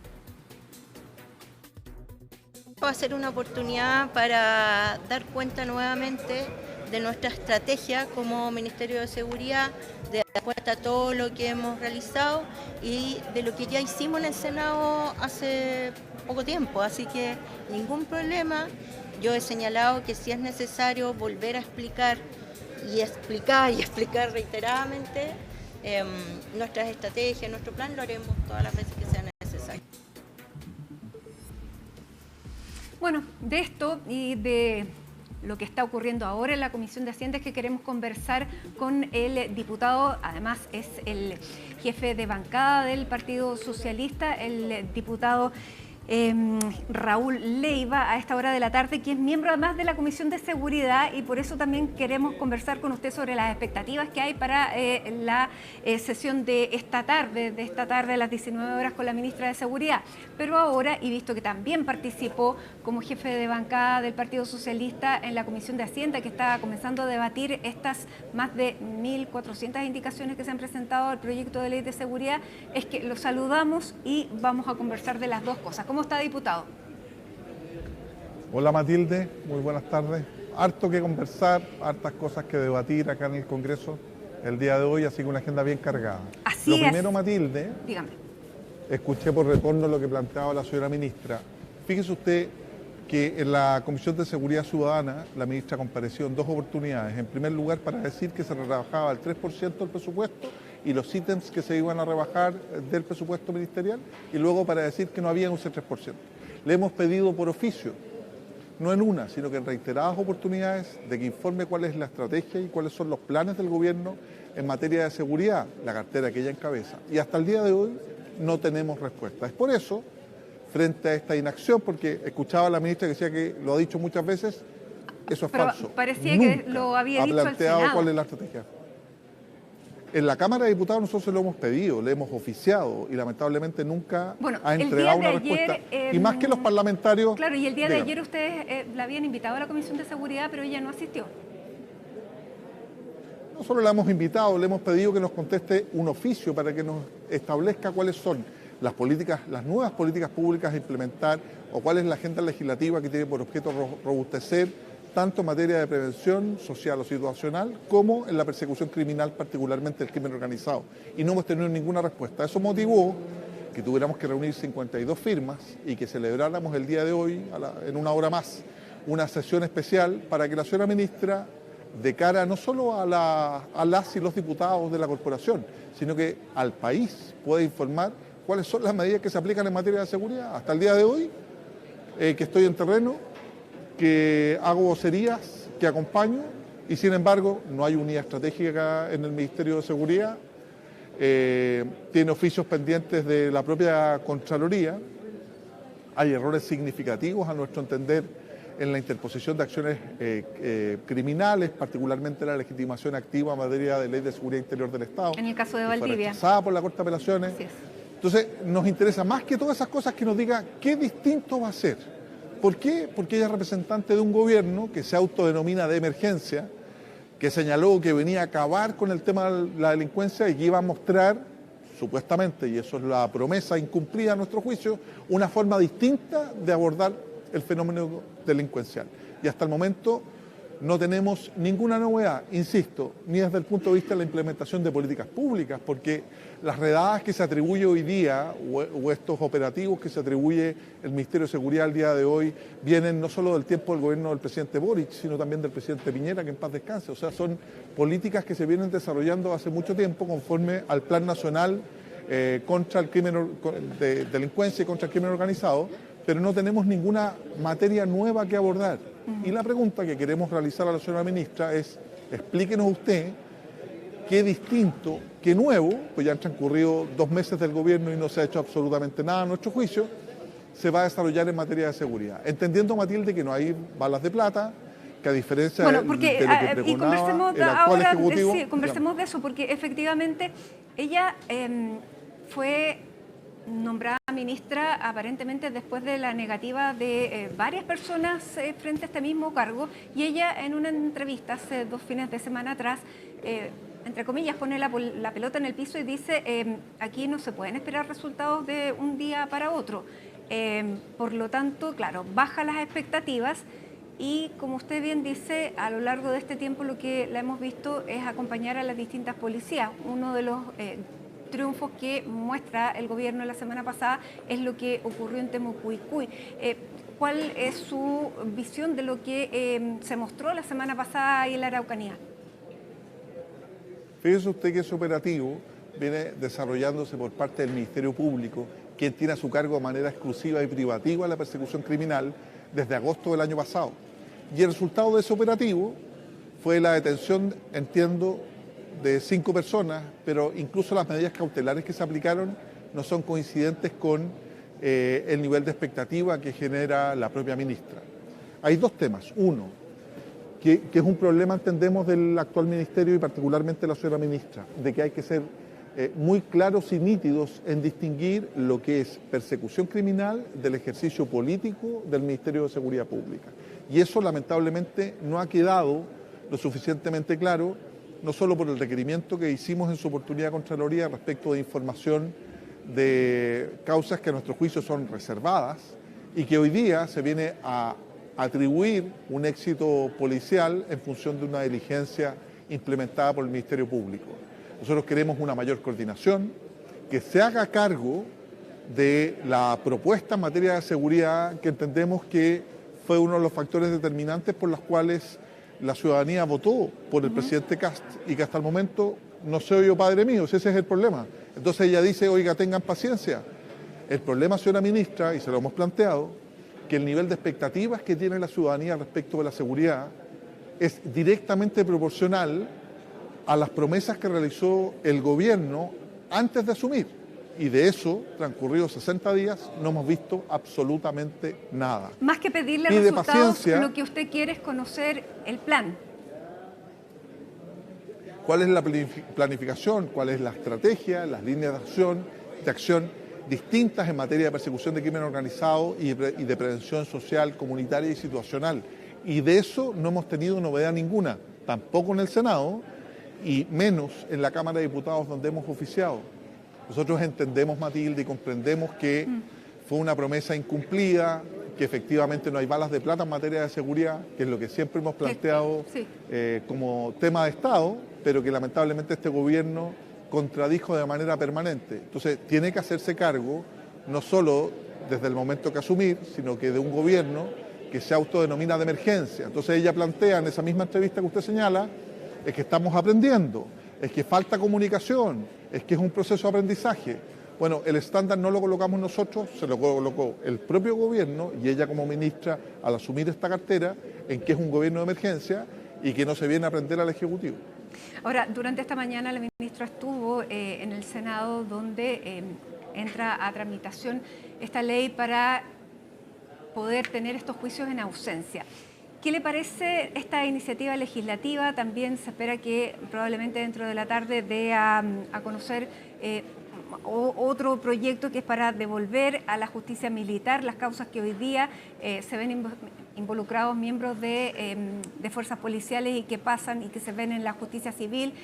Speaker 14: Va a ser una oportunidad para dar cuenta nuevamente de nuestra estrategia como Ministerio de Seguridad, de dar cuenta de todo lo que hemos realizado y de lo que ya hicimos en el Senado hace poco tiempo, así que ningún problema. Yo he señalado que si es necesario volver a explicar reiteradamente nuestras estrategias, nuestro plan, lo haremos todas las veces que sea necesario.
Speaker 1: Bueno, de esto y de lo que está ocurriendo ahora en la Comisión de Hacienda es que queremos conversar con el diputado, además es el jefe de bancada del Partido Socialista, el diputado Raúl Leiva, a esta hora de la tarde, que es miembro además de la Comisión de Seguridad, y por eso también queremos conversar con usted sobre las expectativas que hay para la sesión de esta tarde a las 19 horas con la ministra de Seguridad. Pero ahora, y visto que también participó como jefe de bancada del Partido Socialista en la Comisión de Hacienda, que está comenzando a debatir estas más de 1.400 indicaciones que se han presentado al proyecto de ley de seguridad, es que lo saludamos y vamos a conversar de las dos cosas. ¿Cómo está, diputado?
Speaker 15: Hola, Matilde, muy buenas tardes. Harto que conversar, hartas cosas que debatir acá en el Congreso el día de hoy, así que una agenda bien cargada.
Speaker 1: Así es.
Speaker 15: Lo primero, Matilde,
Speaker 1: dígame.
Speaker 15: Escuché por retorno lo que planteaba la señora ministra. Fíjese usted que en la Comisión de Seguridad Ciudadana la ministra compareció en dos oportunidades. En primer lugar, para decir que se rebajaba el 3% del presupuesto y los ítems que se iban a rebajar del presupuesto ministerial, y luego para decir que no había ese 3%. Le hemos pedido por oficio, no en una, sino que en reiteradas oportunidades, de que informe cuál es la estrategia y cuáles son los planes del gobierno en materia de seguridad, la cartera que ella encabeza. Y hasta el día de hoy no tenemos respuesta. Es por eso, frente a esta inacción, porque escuchaba a la ministra que decía que lo ha dicho muchas veces, eso es falso.
Speaker 1: Parecía
Speaker 15: Nunca
Speaker 1: que lo había dicho
Speaker 15: ha planteado
Speaker 1: al Senado.
Speaker 15: cuál es la estrategia. En la Cámara de Diputados nosotros se lo hemos pedido, le hemos oficiado y lamentablemente nunca ha entregado una respuesta. Y más que los parlamentarios...
Speaker 1: Claro, y el día de ayer ustedes la habían invitado a la Comisión de Seguridad, pero ella no asistió.
Speaker 15: No solo la hemos invitado, le hemos pedido que nos conteste un oficio para que nos establezca cuáles son las políticas, las nuevas políticas públicas a implementar, o cuál es la agenda legislativa que tiene por objeto robustecer tanto en materia de prevención social o situacional como en la persecución criminal, particularmente el crimen organizado. Y no hemos tenido ninguna respuesta. Eso motivó que tuviéramos que reunir 52 firmas y que celebráramos el día de hoy, en una hora más, una sesión especial para que la señora ministra, de cara no solo a las y los diputados de la corporación, sino que al país, pueda informar cuáles son las medidas que se aplican en materia de seguridad. Hasta el día de hoy, que estoy en terreno, que hago vocerías, que acompaño, y sin embargo no hay unidad estratégica en el Ministerio de Seguridad, tiene oficios pendientes de la propia Contraloría, hay errores significativos a nuestro entender en la interposición de acciones criminales, particularmente la legitimación activa en materia de ley de seguridad interior del Estado.
Speaker 1: En el caso de Valdivia.
Speaker 15: Fue rechazada por la Corte de Apelaciones.
Speaker 1: Así es.
Speaker 15: Entonces, nos interesa más que todas esas cosas que nos diga qué distinto va a ser. ¿Por qué? Porque ella es representante de un gobierno que se autodenomina de emergencia, que señaló que venía a acabar con el tema de la delincuencia y que iba a mostrar, supuestamente, y eso es la promesa incumplida a nuestro juicio, una forma distinta de abordar el fenómeno delincuencial. Y hasta el momento no tenemos ninguna novedad, insisto, ni desde el punto de vista de la implementación de políticas públicas, porque las redadas que se atribuye hoy día o estos operativos que se atribuye el Ministerio de Seguridad al día de hoy vienen no solo del tiempo del gobierno del presidente Boric, sino también del presidente Piñera, que en paz descanse. O sea, son políticas que se vienen desarrollando hace mucho tiempo conforme al Plan Nacional contra el crimen de delincuencia y contra el crimen organizado, pero no tenemos ninguna materia nueva que abordar. Y la pregunta que queremos realizar a la señora ministra es, explíquenos usted qué distinto, qué nuevo, pues ya han transcurrido 2 meses del gobierno y no se ha hecho absolutamente nada a nuestro juicio, se va a desarrollar en materia de seguridad. Entendiendo, Matilde, que no hay balas de plata, que a diferencia de lo que pregonaba el actual Ejecutivo...
Speaker 1: Sí, conversemos de eso, porque efectivamente ella fue nombrada ministra aparentemente después de la negativa de varias personas frente a este mismo cargo, y ella en una entrevista hace 2 fines de semana atrás, entre comillas, pone la pelota en el piso y dice aquí no se pueden esperar resultados de un día para otro. Por lo tanto, claro, baja las expectativas y, como usted bien dice, a lo largo de este tiempo lo que la hemos visto es acompañar a las distintas policías. Uno de los triunfos que muestra el gobierno la semana pasada es lo que ocurrió en Temucuicui. ¿Cuál es su visión de lo que se mostró la semana pasada ahí en la Araucanía?
Speaker 15: Fíjese usted que ese operativo viene desarrollándose por parte del Ministerio Público, quien tiene a su cargo de manera exclusiva y privativa la persecución criminal desde agosto del año pasado. Y el resultado de ese operativo fue la detención, entiendo, de 5 personas, pero incluso las medidas cautelares que se aplicaron no son coincidentes con el nivel de expectativa que genera la propia ministra. Hay 2 temas. Uno, que es un problema, entendemos, del actual ministerio y particularmente de la señora ministra, de que hay que ser muy claros y nítidos en distinguir lo que es persecución criminal del ejercicio político del Ministerio de Seguridad Pública. Y eso lamentablemente no ha quedado lo suficientemente claro, no solo por el requerimiento que hicimos en su oportunidad de Contraloría respecto de información de causas que a nuestro juicio son reservadas y que hoy día se viene a atribuir un éxito policial en función de una diligencia implementada por el Ministerio Público. Nosotros queremos una mayor coordinación, que se haga cargo de la propuesta en materia de seguridad que entendemos que fue uno de los factores determinantes por los cuales la ciudadanía votó por el presidente Kast y que hasta el momento no se oyó padre mío, ese es el problema. Entonces ella dice, oiga, tengan paciencia. El problema, señora ministra, y se lo hemos planteado, que el nivel de expectativas que tiene la ciudadanía respecto de la seguridad es directamente proporcional a las promesas que realizó el gobierno antes de asumir. Y de eso, transcurridos 60 días, no hemos visto absolutamente nada.
Speaker 1: Más que pedirle
Speaker 15: Pide
Speaker 1: resultados,
Speaker 15: paciencia.
Speaker 1: lo que usted quiere es conocer el plan.
Speaker 15: ¿Cuál es la planificación? ¿Cuál es la estrategia? Las líneas de acción distintas en materia de persecución de crimen organizado y de prevención social, comunitaria y situacional. Y de eso no hemos tenido novedad ninguna, tampoco en el Senado y menos en la Cámara de Diputados donde hemos oficiado. Nosotros entendemos, Matilde, y comprendemos que fue una promesa incumplida, que efectivamente no hay balas de plata en materia de seguridad, que es lo que siempre hemos planteado como tema de Estado, pero que lamentablemente este gobierno contradijo de manera permanente. Entonces tiene que hacerse cargo, no solo desde el momento que asumir, sino que de un gobierno que se autodenomina de emergencia. Entonces ella plantea en esa misma entrevista que usted señala, es que estamos aprendiendo, es que falta comunicación, es que es un proceso de aprendizaje. Bueno, el estándar no lo colocamos nosotros, se lo colocó el propio gobierno y ella como ministra al asumir esta cartera, en que es un gobierno de emergencia y que no se viene a aprender al Ejecutivo.
Speaker 1: Ahora, durante esta mañana la ministra estuvo en el Senado donde entra a tramitación esta ley para poder tener estos juicios en ausencia. ¿Qué le parece esta iniciativa legislativa? También se espera que probablemente dentro de la tarde dé a conocer otro proyecto que es para devolver a la justicia militar las causas que hoy día se ven involucrados miembros de fuerzas policiales y que pasan y que se ven en la justicia civil.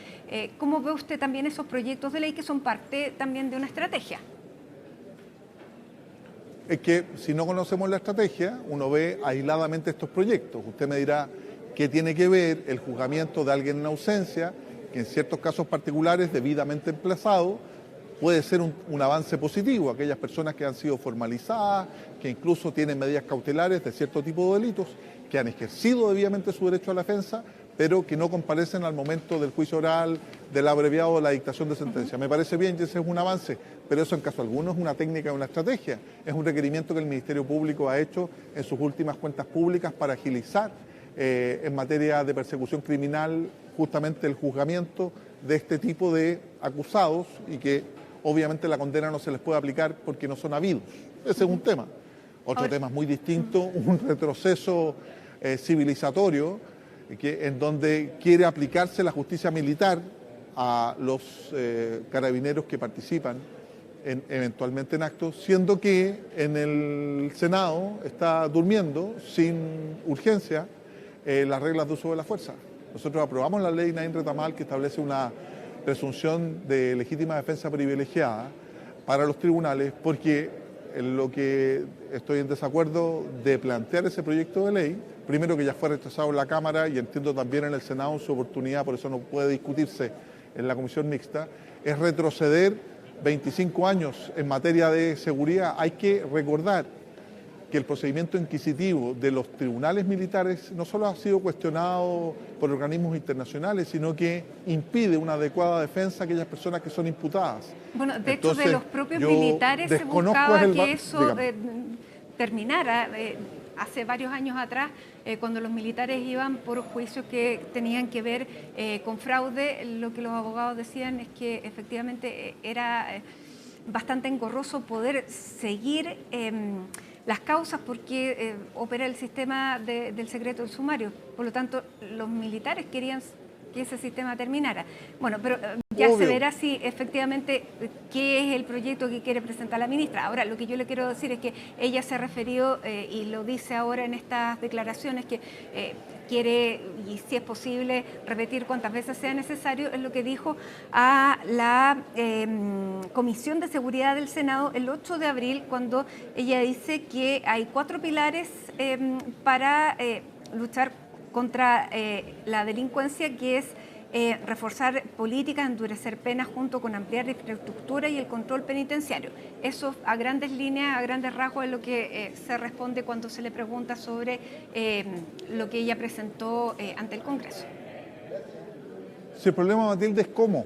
Speaker 1: ¿Cómo ve usted también esos proyectos de ley que son parte también de una estrategia?
Speaker 15: Es que si no conocemos la estrategia, uno ve aisladamente estos proyectos. Usted me dirá qué tiene que ver el juzgamiento de alguien en ausencia, que en ciertos casos particulares, debidamente emplazado, puede ser un avance positivo. Aquellas personas que han sido formalizadas, que incluso tienen medidas cautelares de cierto tipo de delitos, que han ejercido debidamente su derecho a la defensa, pero que no comparecen al momento del juicio oral, del abreviado de la dictación de sentencia. Me parece bien que ese es un avance, pero eso en caso alguno es una técnica, una estrategia. Es un requerimiento que el Ministerio Público ha hecho en sus últimas cuentas públicas para agilizar en materia de persecución criminal justamente el juzgamiento de este tipo de acusados y que obviamente la condena no se les puede aplicar porque no son habidos. Ese es un tema. Otro tema muy distinto, un retroceso civilizatorio en donde quiere aplicarse la justicia militar a los carabineros que participan eventualmente en actos, siendo que en el Senado está durmiendo sin urgencia las reglas de uso de la fuerza. Nosotros aprobamos la ley Naín Retamal que establece una presunción de legítima defensa privilegiada para los tribunales, porque en lo que estoy en desacuerdo de plantear ese proyecto de ley, primero que ya fue rechazado en la Cámara y entiendo también en el Senado en su oportunidad, por eso no puede discutirse en la comisión mixta, es retroceder 25 años en materia de seguridad. Hay que recordar que el procedimiento inquisitivo de los tribunales militares no solo ha sido cuestionado por organismos internacionales, sino que impide una adecuada defensa a aquellas personas que son imputadas.
Speaker 1: Bueno, de hecho, de los propios militares se buscaba que eso terminara. Hace varios años atrás, cuando los militares iban por juicios que tenían que ver con fraude, lo que los abogados decían es que efectivamente era bastante engorroso poder seguir las causas porque opera el sistema del secreto del sumario. Por lo tanto, los militares querían que ese sistema terminara. Bueno, pero ya se verá si efectivamente qué es el proyecto que quiere presentar la ministra. Ahora, lo que yo le quiero decir es que ella se ha referido y lo dice ahora en estas declaraciones que quiere, y si es posible, repetir cuantas veces sea necesario, es lo que dijo a la Comisión de Seguridad del Senado el 8 de abril, cuando ella dice que hay 4 pilares para luchar contra la delincuencia, que es reforzar políticas, endurecer penas junto con ampliar la infraestructura y el control penitenciario. Eso a grandes líneas, a grandes rasgos es lo que se responde cuando se le pregunta sobre lo que ella presentó ante el Congreso.
Speaker 15: Si el problema, Matilde, es cómo.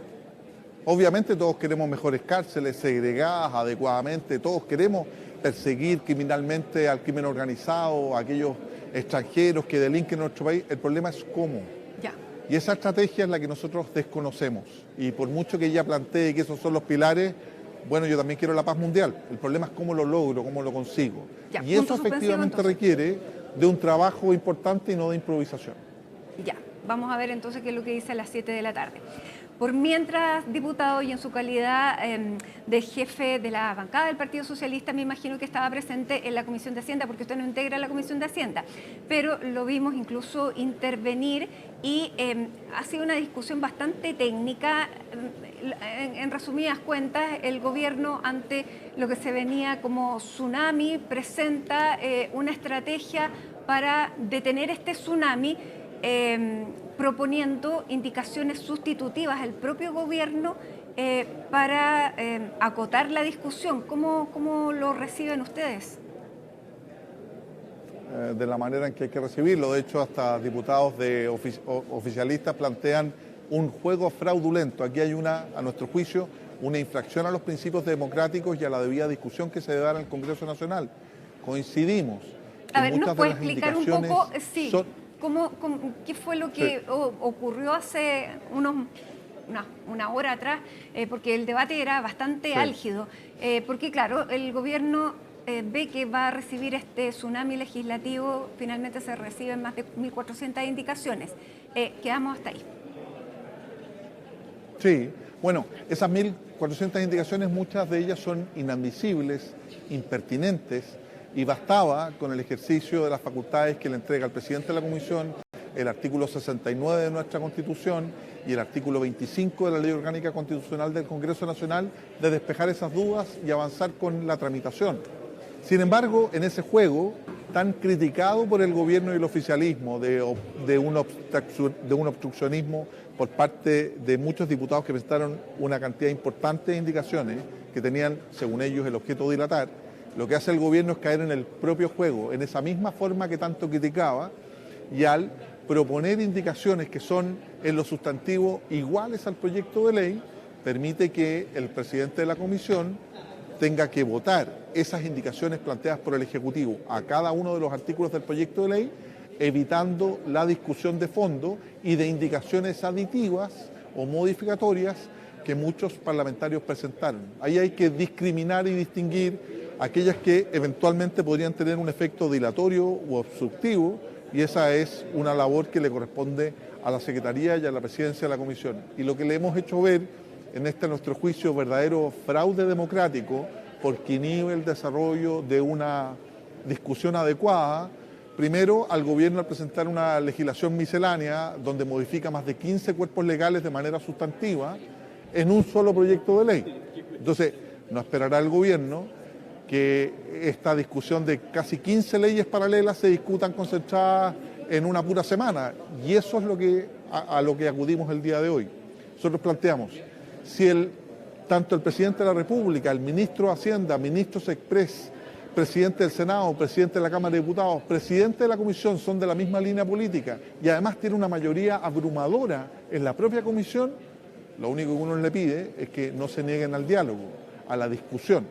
Speaker 15: Obviamente todos queremos mejores cárceles segregadas adecuadamente, todos queremos perseguir criminalmente al crimen organizado, a aquellos extranjeros que delinquen en nuestro país. El problema es cómo.
Speaker 1: Ya.
Speaker 15: Y esa estrategia es la que nosotros desconocemos. Y por mucho que ella plantee que esos son los pilares, bueno, yo también quiero la paz mundial. El problema es cómo lo logro, cómo lo consigo.
Speaker 1: Ya,
Speaker 15: y eso efectivamente requiere de un trabajo importante y no de improvisación.
Speaker 1: Ya, vamos a ver entonces qué es lo que dice a las 7 de la tarde. Por mientras, diputado, y en su calidad de jefe de la bancada del Partido Socialista, me imagino que estaba presente en la Comisión de Hacienda, porque usted no integra la Comisión de Hacienda, pero lo vimos incluso intervenir y ha sido una discusión bastante técnica. En resumidas cuentas, el gobierno, ante lo que se venía como tsunami, presenta una estrategia para detener este tsunami, proponiendo indicaciones sustitutivas al propio gobierno para acotar la discusión. ¿Cómo lo reciben ustedes?
Speaker 15: De la manera en que hay que recibirlo. De hecho, hasta diputados oficialistas plantean un juego fraudulento. Aquí hay a nuestro juicio, una infracción a los principios democráticos y a la debida discusión que se debe dar en el Congreso Nacional. Coincidimos.
Speaker 1: A ver, ¿nos puede explicar un poco? Sí. ¿Qué fue lo que ocurrió hace una hora atrás? Porque el debate era bastante álgido. Porque, claro, el gobierno ve que va a recibir este tsunami legislativo, finalmente se reciben más de 1.400 indicaciones. Quedamos hasta ahí.
Speaker 15: Sí, bueno, esas 1.400 indicaciones, muchas de ellas son inadmisibles, impertinentes, y bastaba con el ejercicio de las facultades que le entrega al presidente de la Comisión el artículo 69 de nuestra Constitución y el artículo 25 de la Ley Orgánica Constitucional del Congreso Nacional de despejar esas dudas y avanzar con la tramitación. Sin embargo, en ese juego tan criticado por el gobierno y el oficialismo de un obstruccionismo por parte de muchos diputados que presentaron una cantidad importante de indicaciones que tenían, según ellos, el objeto de dilatar, lo que hace el gobierno es caer en el propio juego, en esa misma forma que tanto criticaba, y al proponer indicaciones que son en lo sustantivo iguales al proyecto de ley, permite que el presidente de la Comisión tenga que votar esas indicaciones planteadas por el Ejecutivo a cada uno de los artículos del proyecto de ley, evitando la discusión de fondo y de indicaciones aditivas o modificatorias que muchos parlamentarios presentaron. Ahí hay que discriminar y distinguir aquellas que eventualmente podrían tener un efecto dilatorio u obstructivo, y esa es una labor que le corresponde a la Secretaría y a la Presidencia de la Comisión. Y lo que le hemos hecho ver en este, a nuestro juicio, verdadero fraude democrático, porque inhibe el desarrollo de una discusión adecuada, primero al gobierno al presentar una legislación miscelánea donde modifica más de 15 cuerpos legales de manera sustantiva en un solo proyecto de ley. Entonces, no esperará el gobierno que esta discusión de casi 15 leyes paralelas se discutan concentradas en una pura semana, y eso es lo que, a lo que acudimos el día de hoy. Nosotros planteamos, si tanto el presidente de la República, el ministro de Hacienda, ministros express, presidente del Senado, presidente de la Cámara de Diputados, presidente de la Comisión son de la misma línea política y además tiene una mayoría abrumadora en la propia Comisión, lo único que uno le pide es que no se nieguen al diálogo, a la discusión.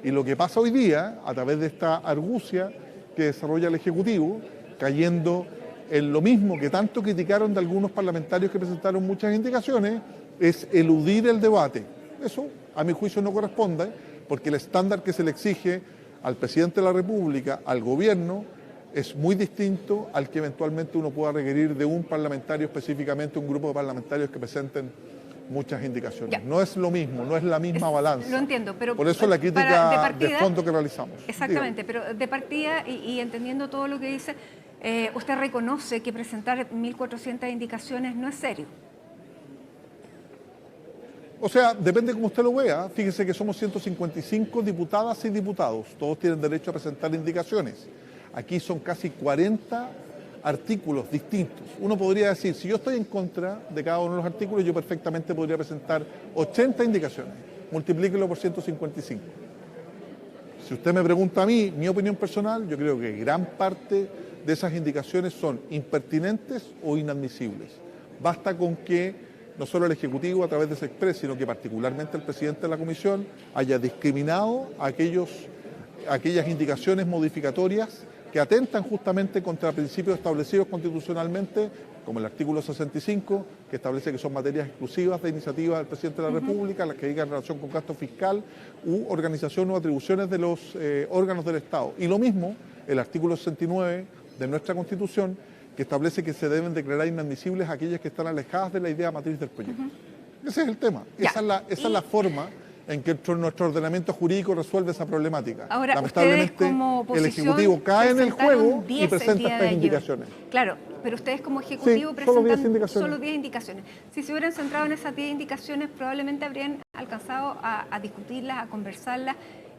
Speaker 15: Y lo que pasa hoy día, a través de esta argucia que desarrolla el Ejecutivo, cayendo en lo mismo que tanto criticaron de algunos parlamentarios que presentaron muchas indicaciones, es eludir el debate. Eso, a mi juicio, no corresponde, porque el estándar que se le exige al presidente de la República, al gobierno, es muy distinto al que eventualmente uno pueda requerir de un parlamentario, específicamente un grupo de parlamentarios que presenten muchas indicaciones. Ya. No es lo mismo, no es la misma balanza.
Speaker 1: Lo entiendo, pero
Speaker 15: por eso la crítica de fondo que realizamos.
Speaker 1: Exactamente, pero de partida y entendiendo todo lo que dice, usted reconoce que presentar 1.400 indicaciones no es serio.
Speaker 15: O sea, depende como usted lo vea. Fíjese que somos 155 diputadas y diputados. Todos tienen derecho a presentar indicaciones. Aquí son casi 40 artículos distintos. Uno podría decir, si yo estoy en contra de cada uno de los artículos, yo perfectamente podría presentar 80 indicaciones. Multiplíquelo por 155. Si usted me pregunta a mí, mi opinión personal, yo creo que gran parte de esas indicaciones son impertinentes o inadmisibles. Basta con que no solo el Ejecutivo a través de ese express, sino que particularmente el presidente de la Comisión haya discriminado aquellas indicaciones modificatorias que atentan justamente contra principios establecidos constitucionalmente, como el artículo 65, que establece que son materias exclusivas de iniciativa del presidente de la República, las que digan relación con gasto fiscal u organización o atribuciones de los órganos del Estado. Y lo mismo, el artículo 69 de nuestra Constitución, que establece que se deben declarar inadmisibles aquellas que están alejadas de la idea matriz del proyecto. Ese es el tema. Esa es la forma en que nuestro ordenamiento jurídico resuelve esa problemática.
Speaker 1: Ahora,
Speaker 15: lamentablemente,
Speaker 1: como
Speaker 15: el Ejecutivo cae en el juego y presenta estas indicaciones.
Speaker 1: Claro, pero ustedes como Ejecutivo presentan solo 10 indicaciones. Si se hubieran centrado en esas 10 indicaciones, probablemente habrían alcanzado a discutirlas, a conversarlas,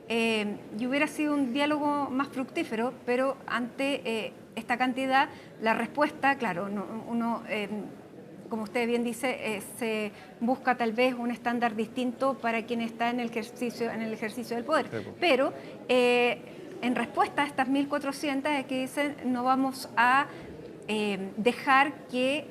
Speaker 1: y hubiera sido un diálogo más fructífero, pero ante esta cantidad, la respuesta, claro, como usted bien dice, se busca tal vez un estándar distinto para quien está en el ejercicio del poder. Pero en respuesta a estas 1.400 es que dicen no vamos a dejar que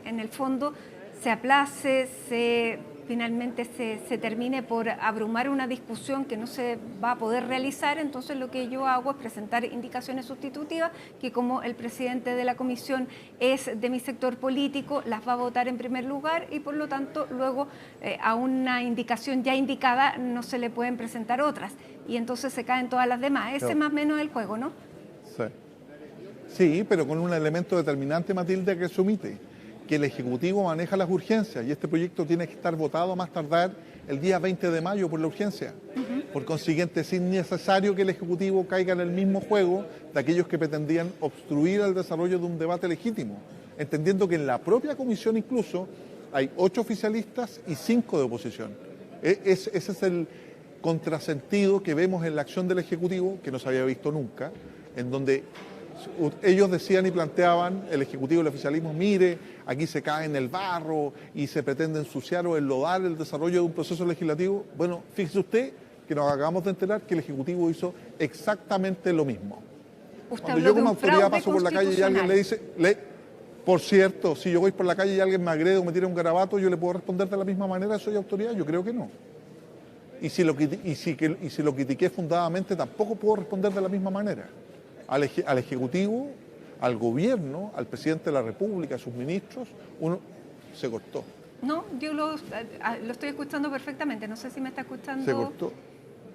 Speaker 1: en el fondo se aplace, se finalmente se termine por abrumar una discusión que no se va a poder realizar, entonces lo que yo hago es presentar indicaciones sustitutivas que, como el presidente de la comisión es de mi sector político, las va a votar en primer lugar y por lo tanto luego a una indicación ya indicada no se le pueden presentar otras y entonces se caen todas las demás. Ese es más o menos el juego, ¿no?
Speaker 15: Sí, pero con un elemento determinante, Matilde, que se omite, que el Ejecutivo maneja las urgencias y este proyecto tiene que estar votado a más tardar el día 20 de mayo por la urgencia. Por consiguiente, es innecesario que el Ejecutivo caiga en el mismo juego de aquellos que pretendían obstruir el desarrollo de un debate legítimo, entendiendo que en la propia comisión incluso hay 8 oficialistas y 5 de oposición. Ese es el contrasentido que vemos en la acción del Ejecutivo, que no se había visto nunca, en donde ellos decían y planteaban, el Ejecutivo y el oficialismo, mire, aquí se cae en el barro y se pretende ensuciar o enlodar el desarrollo de un proceso legislativo. Bueno, fíjese usted que nos acabamos de enterar que el Ejecutivo hizo exactamente lo mismo. Cuando yo como autoridad paso por la calle y alguien le dice, por cierto, si yo voy por la calle y alguien me agrede o me tira un garabato, ¿yo le puedo responder de la misma manera? ¿Soy autoridad? Yo creo que no. Y si lo critiqué fundadamente, tampoco puedo responder de la misma manera. Al Ejecutivo, al Gobierno, al Presidente de la República, a sus ministros, uno se cortó.
Speaker 1: No, yo lo estoy escuchando perfectamente, no sé si me está escuchando.
Speaker 15: Se cortó.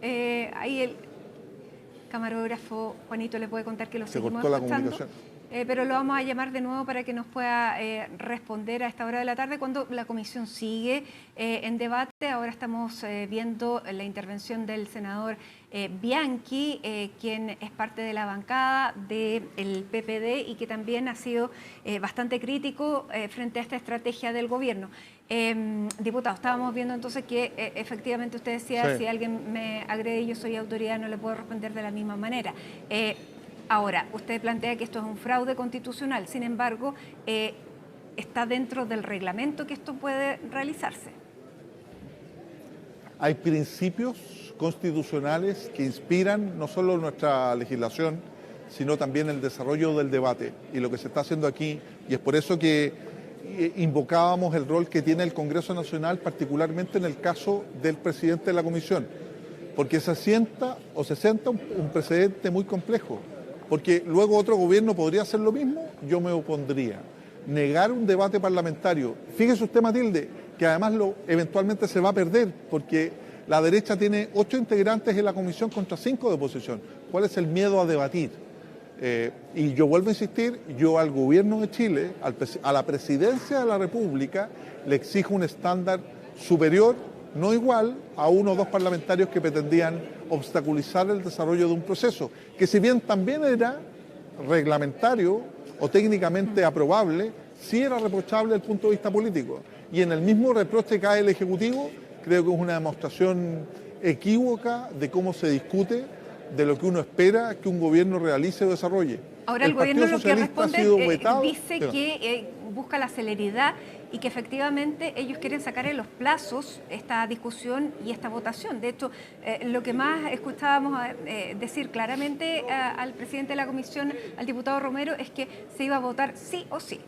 Speaker 1: Ahí el camarógrafo Juanito le puede contar que lo seguimos
Speaker 15: cortó
Speaker 1: escuchando.
Speaker 15: La comunicación.
Speaker 1: Pero lo vamos a llamar de nuevo para que nos pueda responder a esta hora de la tarde cuando la comisión sigue en debate. Ahora estamos viendo la intervención del senador Bianchi, quien es parte de la bancada del PPD y que también ha sido bastante crítico frente a esta estrategia del gobierno. Diputado, estábamos viendo entonces que efectivamente usted decía, si alguien me agrede y yo soy autoridad, no le puedo responder de la misma manera. Ahora, usted plantea que esto es un fraude constitucional, sin embargo, está dentro del reglamento que esto puede realizarse.
Speaker 15: Hay principios constitucionales que inspiran no solo nuestra legislación, sino también el desarrollo del debate y lo que se está haciendo aquí, y es por eso que invocábamos el rol que tiene el Congreso Nacional, particularmente en el caso del presidente de la Comisión, porque se sienta un precedente muy complejo. Porque luego otro gobierno podría hacer lo mismo, yo me opondría. Negar un debate parlamentario. Fíjese usted, Matilde, que además eventualmente se va a perder, porque la derecha tiene 8 integrantes en la comisión contra 5 de oposición. ¿Cuál es el miedo a debatir? Y yo vuelvo a insistir, yo al gobierno de Chile, a la presidencia de la República, le exijo un estándar superior, no igual a 1 o 2 parlamentarios que pretendían obstaculizar el desarrollo de un proceso, que si bien también era reglamentario o técnicamente aprobable, sí era reprochable desde el punto de vista político. Y en el mismo reproche cae el Ejecutivo, creo que es una demostración equívoca de cómo se discute de lo que uno espera que un gobierno realice o desarrolle.
Speaker 1: Ahora el gobierno lo que responde dice que busca la celeridad y que efectivamente ellos quieren sacar en los plazos esta discusión y esta votación. De hecho, lo que más escuchábamos decir claramente al presidente de la comisión, al diputado Romero, es que se iba a votar sí o sí.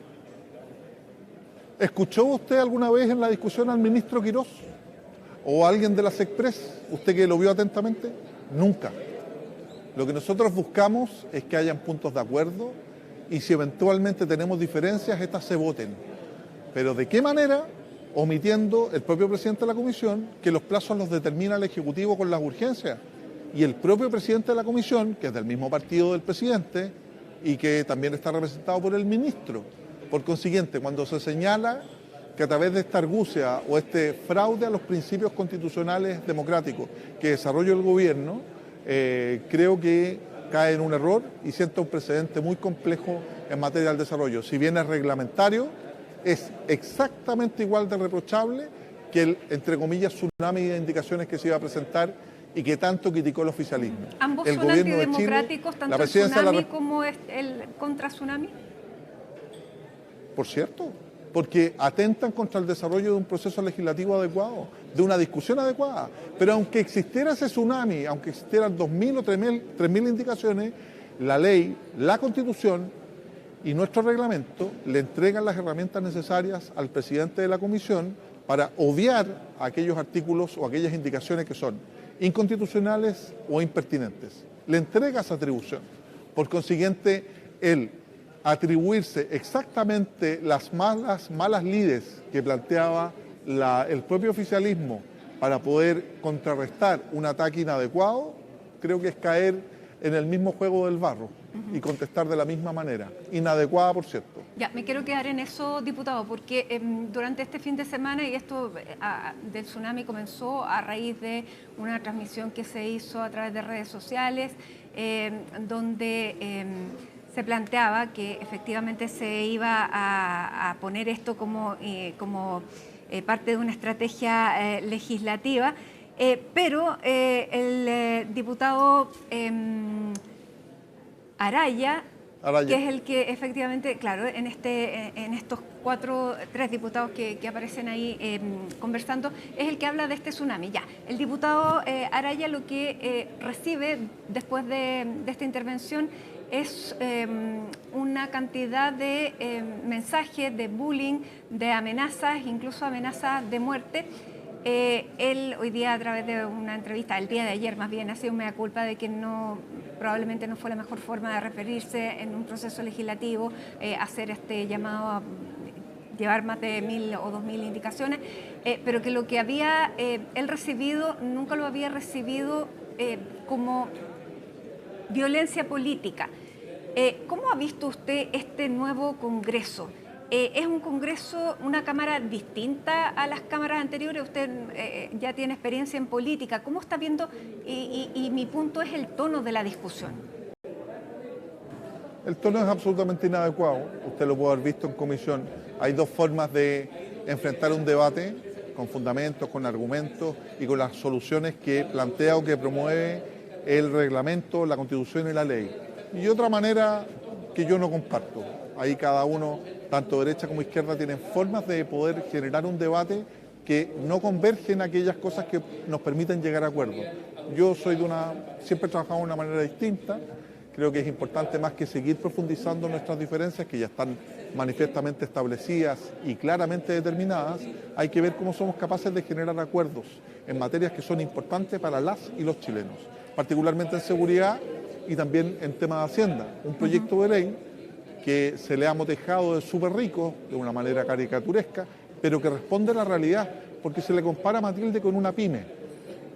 Speaker 15: ¿Escuchó usted alguna vez en la discusión al ministro Quirós o a alguien de la SECPRES? ¿Usted que lo vio atentamente? Nunca. Lo que nosotros buscamos es que hayan puntos de acuerdo y si eventualmente tenemos diferencias, estas se voten. Pero ¿de qué manera? Omitiendo el propio presidente de la comisión, que los plazos los determina el Ejecutivo con las urgencias. Y el propio presidente de la comisión, que es del mismo partido del presidente y que también está representado por el ministro. Por consiguiente, cuando se señala que a través de esta argucia o este fraude a los principios constitucionales democráticos que desarrolla el gobierno, creo que cae en un error y sienta un precedente muy complejo en materia del desarrollo. Si bien es reglamentario, es exactamente igual de reprochable que el, entre comillas, tsunami de indicaciones que se iba a presentar y que tanto criticó el oficialismo.
Speaker 1: ¿Ambos
Speaker 15: el
Speaker 1: son antidemocráticos, tanto el tsunami como el contra tsunami?
Speaker 15: Por cierto, porque atentan contra el desarrollo de un proceso legislativo adecuado, de una discusión adecuada. Pero aunque existiera ese tsunami, aunque existieran 2.000 o 3.000 indicaciones, la ley, la Constitución y nuestro reglamento le entregan las herramientas necesarias al presidente de la comisión para obviar aquellos artículos o aquellas indicaciones que son inconstitucionales o impertinentes. Le entrega esa atribución. Por consiguiente, el atribuirse exactamente las malas lides que planteaba el propio oficialismo para poder contrarrestar un ataque inadecuado, creo que es caer en el mismo juego del barro y contestar de la misma manera, inadecuada por cierto.
Speaker 1: Ya, me quiero quedar en eso, diputado, porque durante este fin de semana, y esto del tsunami comenzó a raíz de una transmisión que se hizo a través de redes sociales, donde se planteaba que efectivamente se iba a poner esto como parte de una estrategia legislativa, pero el diputado Araya, que es el que efectivamente, claro, en estos tres diputados que aparecen ahí conversando, es el que habla de este tsunami. Ya, el diputado Araya lo que recibe después de esta intervención es una cantidad de mensajes de bullying, de amenazas, incluso amenazas de muerte. Él hoy día, a través de una entrevista, el día de ayer más bien, ha sido mea culpa de que probablemente no fue la mejor forma de referirse en un proceso legislativo, hacer este llamado a llevar más de 1.000 o 2.000 indicaciones, pero que lo que había él recibido, nunca lo había recibido como violencia política. ¿Cómo ha visto usted este nuevo Congreso? ¿Es un Congreso, una Cámara distinta a las cámaras anteriores? Usted ya tiene experiencia en política. ¿Cómo está viendo? Y mi punto es el tono de la discusión.
Speaker 15: El tono es absolutamente inadecuado. Usted lo puede haber visto en comisión. Hay dos formas de enfrentar un debate, con fundamentos, con argumentos y con las soluciones que plantea o que promueve el reglamento, la Constitución y la ley. Y otra manera que yo no comparto. Ahí cada uno, tanto derecha como izquierda, tienen formas de poder generar un debate que no convergen aquellas cosas que nos permiten llegar a acuerdos. Yo soy siempre he trabajado de una manera distinta. Creo que es importante más que seguir profundizando nuestras diferencias, que ya están manifiestamente establecidas y claramente determinadas. Hay que ver cómo somos capaces de generar acuerdos en materias que son importantes para las y los chilenos, particularmente en seguridad y también en temas de Hacienda. Un proyecto de ley que se le ha motejado de súper rico, de una manera caricaturesca, pero que responde a la realidad, porque se le compara a Matilde con una pyme.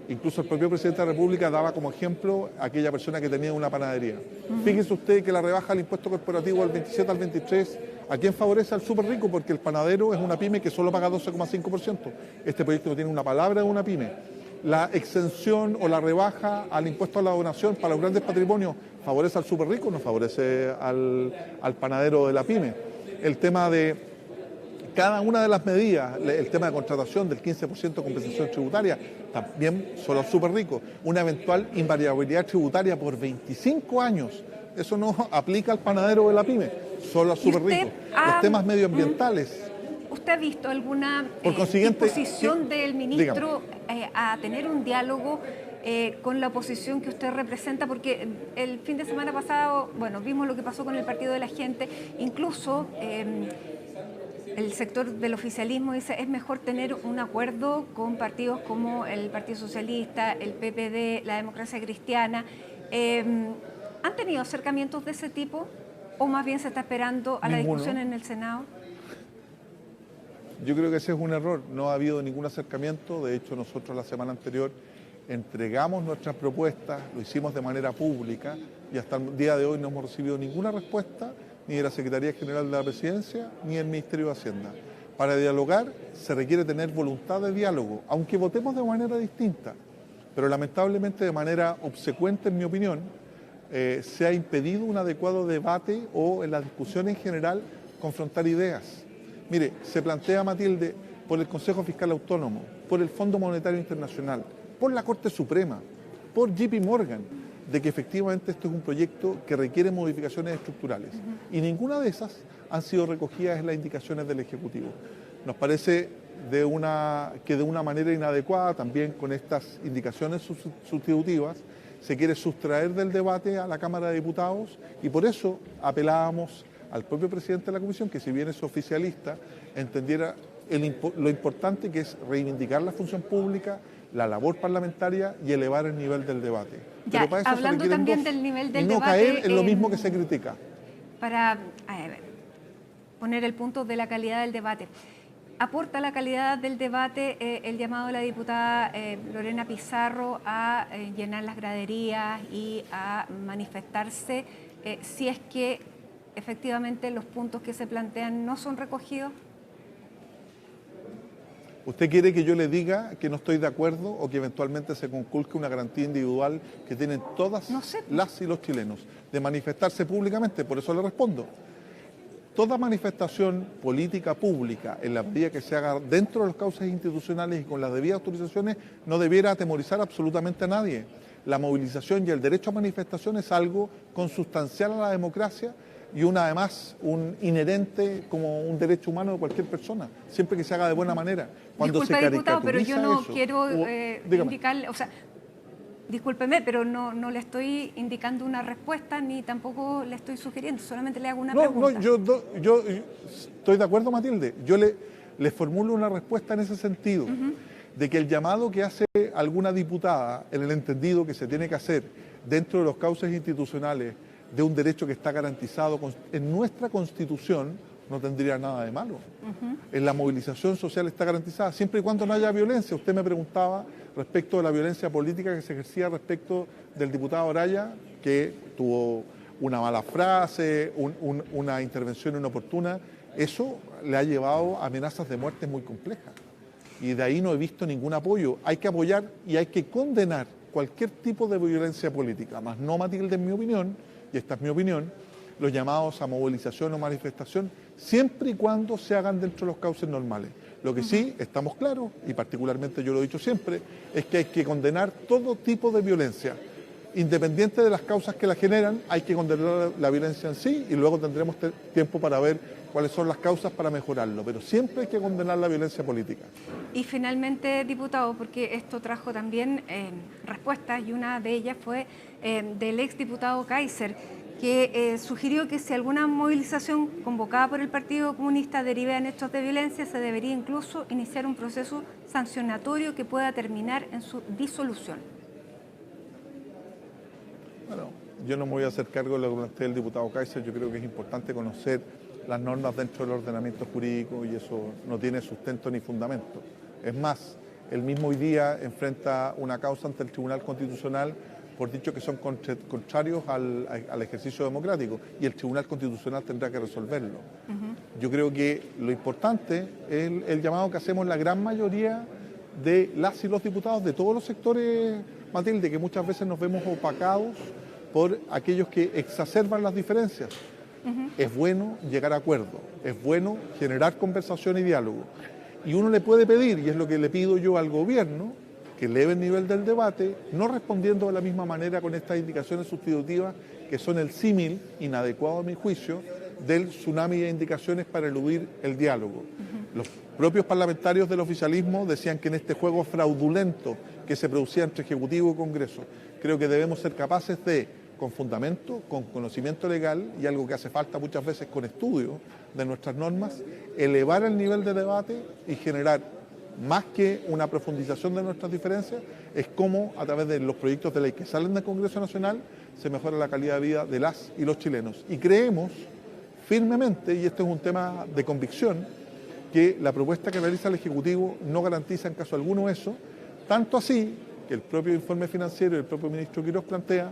Speaker 15: Incluso el propio presidente de la República daba como ejemplo a aquella persona que tenía una panadería. Fíjese usted que la rebaja del impuesto corporativo del 27 al 23, ¿a quién favorece? Al súper rico, porque el panadero es una pyme que solo paga 12,5%. Este proyecto no tiene una palabra de una pyme. La exención o la rebaja al impuesto a la donación para los grandes patrimonios favorece al súper rico, no favorece al panadero de la pyme. El tema de cada una de las medidas, el tema de contratación del 15% de compensación tributaria, también solo al súper rico. Una eventual invariabilidad tributaria por 25 años, eso no aplica al panadero de la pyme, solo al súper rico. Los temas medioambientales.
Speaker 1: ¿Usted ha visto alguna
Speaker 15: consiguiente,
Speaker 1: disposición del ministro a tener un diálogo con la oposición que usted representa? Porque el fin de semana pasado, bueno, vimos lo que pasó con el Partido de la Gente, incluso el sector del oficialismo dice es mejor tener un acuerdo con partidos como el Partido Socialista, el PPD, la Democracia Cristiana. ¿Han tenido acercamientos de ese tipo o más bien se está esperando a la discusión en el Senado?
Speaker 15: Yo creo que ese es un error, no ha habido ningún acercamiento. De hecho, nosotros la semana anterior entregamos nuestras propuestas, lo hicimos de manera pública y hasta el día de hoy no hemos recibido ninguna respuesta ni de la Secretaría General de la Presidencia ni del Ministerio de Hacienda. Para dialogar se requiere tener voluntad de diálogo, aunque votemos de manera distinta, pero lamentablemente de manera obsecuente, en mi opinión, se ha impedido un adecuado debate o en la discusión en general confrontar ideas. Mire, se plantea, Matilde, por el Consejo Fiscal Autónomo, por el Fondo Monetario Internacional, por la Corte Suprema, por JP Morgan, de que efectivamente esto es un proyecto que requiere modificaciones estructurales. Y ninguna de esas han sido recogidas en las indicaciones del Ejecutivo. Nos parece que de una manera inadecuada, también con estas indicaciones sustitutivas, se quiere sustraer del debate a la Cámara de Diputados y por eso apelábamos al propio presidente de la Comisión, que si bien es oficialista, entendiera lo importante que es reivindicar la función pública, la labor parlamentaria y elevar el nivel del debate.
Speaker 1: Ya,
Speaker 15: pero para eso
Speaker 1: hablando también del nivel del
Speaker 15: y no
Speaker 1: debate,
Speaker 15: caer en lo mismo que se critica.
Speaker 1: Para poner el punto de la calidad del debate. ¿Aporta la calidad del debate el llamado de la diputada Lorena Pizarro a llenar las graderías y a manifestarse si es que efectivamente los puntos que se plantean no son recogidos?
Speaker 15: ¿Usted quiere que yo le diga que no estoy de acuerdo o que eventualmente se conculque una garantía individual que tienen todas las y los chilenos de manifestarse públicamente? Por eso le respondo. Toda manifestación política pública, en la medida que se haga dentro de los cauces institucionales y con las debidas autorizaciones, no debiera atemorizar absolutamente a nadie. La movilización y el derecho a manifestación es algo consustancial a la democracia y además un inherente como un derecho humano de cualquier persona, siempre que se haga de buena manera. Cuando
Speaker 1: Disculpe,
Speaker 15: se
Speaker 1: diputado, pero yo no
Speaker 15: eso,
Speaker 1: quiero indicarle, o sea, discúlpeme, pero no le estoy indicando una respuesta ni tampoco le estoy sugiriendo, solamente le hago una pregunta.
Speaker 15: No, yo estoy de acuerdo, Matilde. Yo le formulo una respuesta en ese sentido, de que el llamado que hace alguna diputada, en el entendido que se tiene que hacer dentro de los cauces institucionales de un derecho que está garantizado en nuestra Constitución, no tendría nada de malo. En la movilización social está garantizada, siempre y cuando no haya violencia. Usted me preguntaba respecto de la violencia política que se ejercía respecto del diputado Araya, que tuvo una mala frase, una intervención inoportuna. Eso le ha llevado a amenazas de muerte muy complejas. Y de ahí no he visto ningún apoyo. Hay que apoyar y hay que condenar cualquier tipo de violencia política, más no, Matilde, en mi opinión, y esta es mi opinión, los llamados a movilización o manifestación, siempre y cuando se hagan dentro de los cauces normales. Lo que sí estamos claros, y particularmente yo lo he dicho siempre, es que hay que condenar todo tipo de violencia. Independiente de las causas que la generan, hay que condenar la violencia en sí y luego tendremos tiempo para ver cuáles son las causas para mejorarlo. Pero siempre hay que condenar la violencia política.
Speaker 1: Y finalmente, diputado, porque esto trajo también respuestas y una de ellas fue del exdiputado Kaiser, que sugirió que si alguna movilización convocada por el Partido Comunista deriva en hechos de violencia, se debería incluso iniciar un proceso sancionatorio que pueda terminar en su disolución.
Speaker 15: Bueno, yo no me voy a hacer cargo de lo que plantea el diputado Kaiser. Yo creo que es importante conocer las normas dentro del ordenamiento jurídico y eso no tiene sustento ni fundamento. Es más, él mismo hoy día enfrenta una causa ante el Tribunal Constitucional por dicho que son contrarios al ejercicio democrático y el Tribunal Constitucional tendrá que resolverlo. Yo creo que lo importante es el llamado que hacemos la gran mayoría de las y los diputados de todos los sectores, Matilde, que muchas veces nos vemos opacados por aquellos que exacerban las diferencias. Es bueno llegar a acuerdos, es bueno generar conversación y diálogo. Y uno le puede pedir, y es lo que le pido yo al gobierno, que eleve el nivel del debate, no respondiendo de la misma manera con estas indicaciones sustitutivas que son el símil, inadecuado a mi juicio, del tsunami de indicaciones para eludir el diálogo. Los propios parlamentarios del oficialismo decían que en este juego fraudulento que se producía entre Ejecutivo y Congreso, creo que debemos ser capaces de, con fundamento, con conocimiento legal y algo que hace falta muchas veces con estudio de nuestras normas, elevar el nivel de debate y generar más que una profundización de nuestras diferencias, es cómo a través de los proyectos de ley que salen del Congreso Nacional se mejora la calidad de vida de las y los chilenos. Y creemos firmemente, y este es un tema de convicción, que la propuesta que realiza el Ejecutivo no garantiza en caso alguno eso, tanto así que el propio informe financiero y el propio ministro Quiroz plantea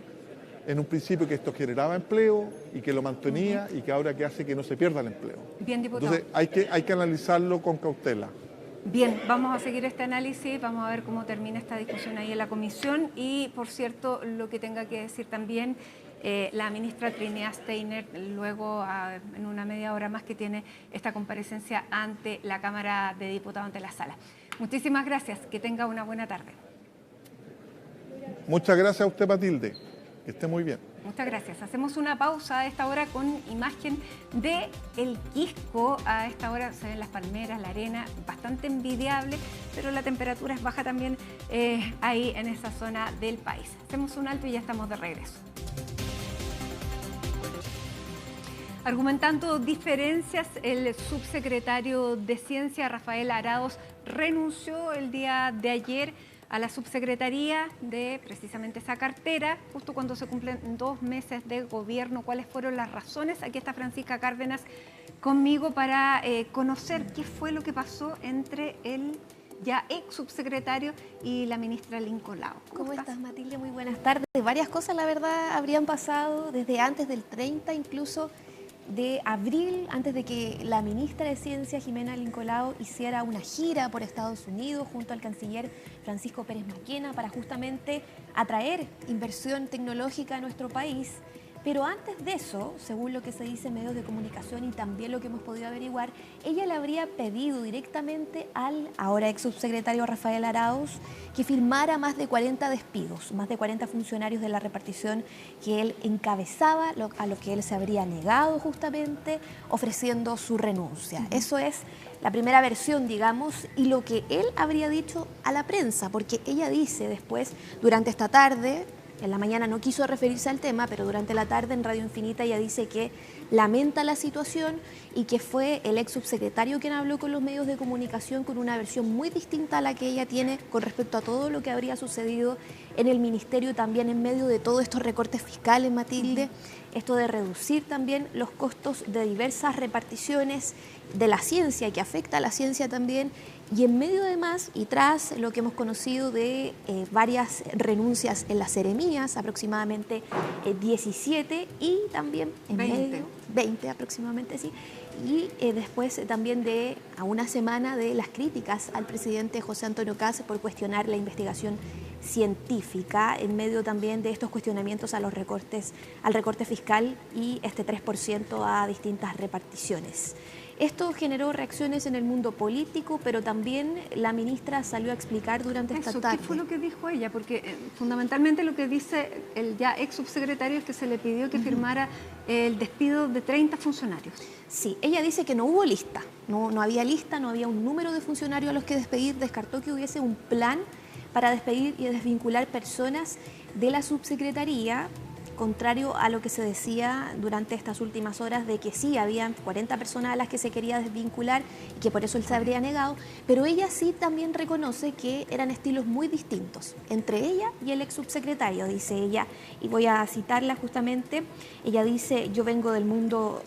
Speaker 15: en un principio que esto generaba empleo y que lo mantenía y que ahora que hace que no se pierda el empleo.
Speaker 1: Bien, diputado.
Speaker 15: Entonces hay que analizarlo con cautela.
Speaker 1: Bien, vamos a seguir este análisis, vamos a ver cómo termina esta discusión ahí en la comisión y, por cierto, lo que tenga que decir también la ministra Trinidad Steiner, luego en una media hora más que tiene esta comparecencia ante la Cámara de Diputados, ante la sala. Muchísimas gracias, que tenga una buena tarde.
Speaker 15: Muchas gracias a usted, Matilde, que esté muy bien.
Speaker 1: Muchas gracias. Hacemos una pausa a esta hora con imagen de El Quisco. A esta hora se ven las palmeras, la arena, bastante envidiable, pero la temperatura es baja también ahí en esa zona del país. Hacemos un alto y ya estamos de regreso. Argumentando diferencias, el subsecretario de Ciencia, Rafael Arauz, renunció el día de ayer a la subsecretaría de precisamente esa cartera, justo cuando se cumplen 2 meses de gobierno. ¿Cuáles fueron las razones? Aquí está Francisca Cárdenas conmigo para conocer qué fue lo que pasó entre el ya ex subsecretario y la ministra Lincoln Lao.
Speaker 16: ¿Cómo estás, Matilde? Muy buenas tardes. Varias cosas, la verdad, habrían pasado desde antes del 30, incluso de abril, antes de que la ministra de Ciencia, Jimena Lincoln Lao, hiciera una gira por Estados Unidos junto al canciller Francisco Pérez Maquena para justamente atraer inversión tecnológica a nuestro país. Pero antes de eso, según lo que se dice en medios de comunicación y también lo que hemos podido averiguar, ella le habría pedido directamente al ahora ex subsecretario Rafael Arauz que firmara más de 40 despidos, más de 40 funcionarios de la repartición que él encabezaba, a lo que él se habría negado justamente, ofreciendo su renuncia. Eso es la primera versión, digamos, y lo que él habría dicho a la prensa, porque ella dice después, durante esta tarde, en la mañana no quiso referirse al tema, pero durante la tarde en Radio Infinita ella dice que lamenta la situación y que fue el ex subsecretario quien habló con los medios de comunicación con una versión muy distinta a la que ella tiene con respecto a todo lo que habría sucedido en el ministerio, también en medio de todos estos recortes fiscales, Matilde, esto de reducir también los costos de diversas reparticiones de la ciencia, que afecta a la ciencia también, y en medio además y tras lo que hemos conocido de varias renuncias en las seremías, aproximadamente 17, y también en 20 aproximadamente, sí, y después también de a una semana de las críticas al presidente José Antonio Kast por cuestionar la investigación científica, en medio también de estos cuestionamientos a los recortes, al recorte fiscal y este 3% a distintas reparticiones. Esto generó reacciones en el mundo político, pero también la ministra salió a explicar durante esta tarde.
Speaker 1: ¿Qué fue lo que dijo ella? Porque fundamentalmente lo que dice el ya ex subsecretario es que se le pidió que firmara el despido de 30 funcionarios.
Speaker 16: Sí, ella dice que no hubo lista, no había lista, no había un número de funcionarios a los que despedir, descartó que hubiese un plan para despedir y desvincular personas de la subsecretaría, contrario a lo que se decía durante estas últimas horas de que sí, habían 40 personas a las que se quería desvincular y que por eso él se habría negado, pero ella sí también reconoce que eran estilos muy distintos entre ella y el ex subsecretario, dice ella, y voy a citarla justamente. Ella dice: yo vengo del mundo,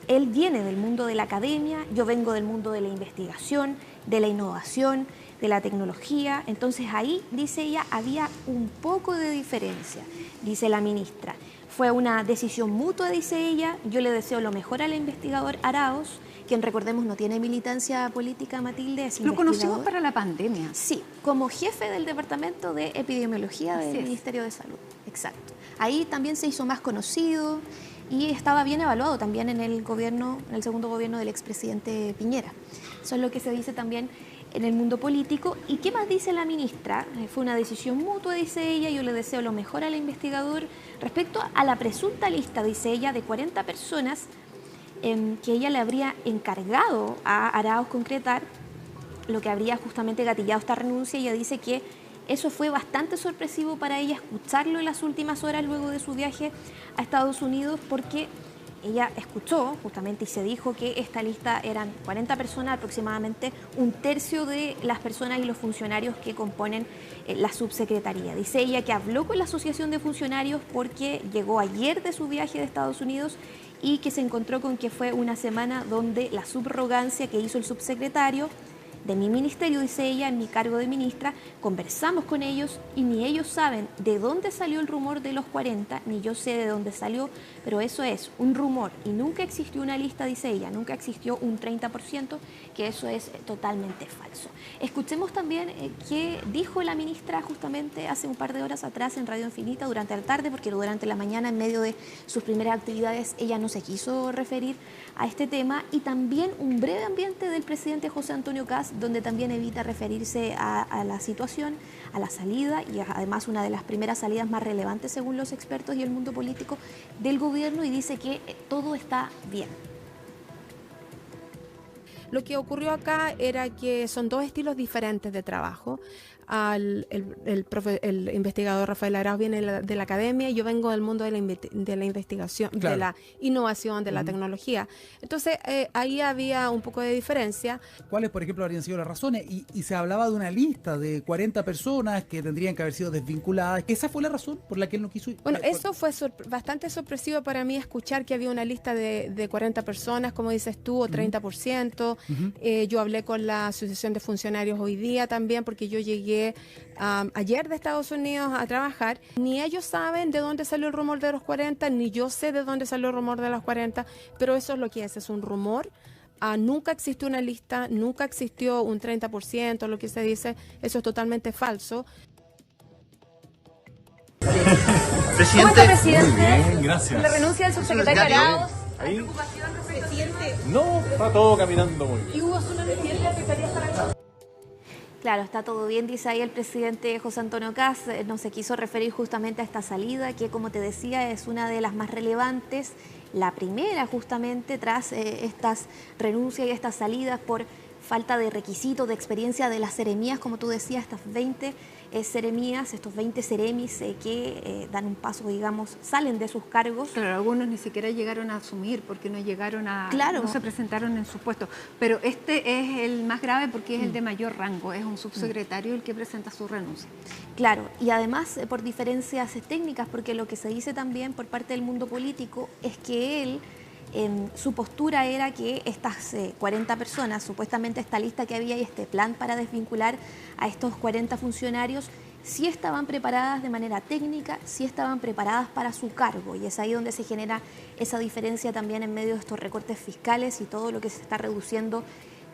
Speaker 16: él viene del mundo de la academia, yo vengo del mundo de la investigación, de la innovación, de la tecnología. Entonces ahí, dice ella, había un poco de diferencia, dice la ministra. Fue una decisión mutua, dice ella. Yo le deseo lo mejor al investigador Arauz, quien, recordemos, no tiene militancia política, Matilde, es
Speaker 1: investigador. Lo conocimos para la pandemia.
Speaker 16: Sí, como jefe del Departamento de Epidemiología del Ministerio de Salud. Exacto. Ahí también se hizo más conocido y estaba bien evaluado también en el gobierno, en el segundo gobierno del expresidente Piñera. Eso es lo que se dice también en el mundo político. ¿Y qué más dice la ministra? Fue una decisión mutua, dice ella. Yo le deseo lo mejor al investigador. Respecto a la presunta lista, dice ella, de 40 personas que ella le habría encargado a Arauz concretar, lo que habría justamente gatillado esta renuncia. Ella dice que eso fue bastante sorpresivo para ella escucharlo en las últimas horas luego de su viaje a Estados Unidos, porque ella escuchó justamente y se dijo que esta lista eran 40 personas, aproximadamente un tercio de las personas y los funcionarios que componen la subsecretaría. Dice ella que habló con la Asociación de Funcionarios porque llegó ayer de su viaje de Estados Unidos y que se encontró con que fue una semana donde la subrogancia que hizo el subsecretario de mi ministerio, dice ella, en mi cargo de ministra, conversamos con ellos y ni ellos saben de dónde salió el rumor de los 40, ni yo sé de dónde salió, pero eso es un rumor y nunca existió una lista, dice ella, nunca existió un 30%, que eso es totalmente falso. Escuchemos también qué dijo la ministra justamente hace un par de horas atrás en Radio Infinita durante la tarde, porque durante la mañana, en medio de sus primeras actividades, ella no se quiso referir a este tema, y también un breve ambiente del presidente José Antonio Kast, donde también evita referirse a la situación, a la salida, y además una de las primeras salidas más relevantes según los expertos y el mundo político del gobierno, y dice que todo está bien.
Speaker 17: Lo que ocurrió acá era que son dos estilos diferentes de trabajo. el investigador Rafael Arauz viene de la academia, y yo vengo del mundo de la investigación, de la innovación, de la tecnología. Entonces, ahí había un poco de diferencia.
Speaker 18: ¿Cuáles, por ejemplo, habrían sido las razones? Y se hablaba de una lista de 40 personas que tendrían que haber sido desvinculadas. ¿Esa fue la razón por la que él no quiso ir?
Speaker 17: Bueno, eso fue bastante sorpresivo para mí, escuchar que había una lista de 40 personas, como dices tú, o 30%. Yo hablé con la Asociación de Funcionarios hoy día también, porque yo llegué ayer de Estados Unidos a trabajar. Ni ellos saben de dónde salió el rumor de los 40, ni yo sé de dónde salió el rumor de los 40, pero eso es lo que es un rumor. Nunca existió una lista, nunca existió un 30%, lo que se dice, eso es totalmente falso.
Speaker 19: Presidente. ¿Cómo está, presidente?
Speaker 20: Muy bien, gracias.
Speaker 19: La renuncia del subsecretario Arauz.
Speaker 20: ¿Hay
Speaker 19: preocupación, presidente?
Speaker 20: No, está todo caminando muy bien.
Speaker 19: ¿Y hubo una necesidad para...
Speaker 16: Claro, está todo bien, dice ahí el presidente José Antonio Kast. No se quiso referir justamente a esta salida, que como te decía es una de las más relevantes, la primera justamente tras estas renuncias y estas salidas por falta de requisitos, de experiencia de las seremías, como tú decías, estas 20 seremías, estos 20 seremis que dan un paso, digamos, salen de sus cargos.
Speaker 1: Claro, algunos ni siquiera llegaron a asumir porque no llegaron a...
Speaker 16: Claro.
Speaker 1: No se presentaron en sus puestos. Pero este es el más grave porque es el de mayor rango, es un subsecretario el que presenta su renuncia.
Speaker 16: Claro, y además por diferencias técnicas, porque lo que se dice también por parte del mundo político es que él... su postura era que estas 40 personas, supuestamente esta lista que había y este plan para desvincular a estos 40 funcionarios, sí estaban preparadas de manera técnica, sí estaban preparadas para su cargo, y es ahí donde se genera esa diferencia también en medio de estos recortes fiscales y todo lo que se está reduciendo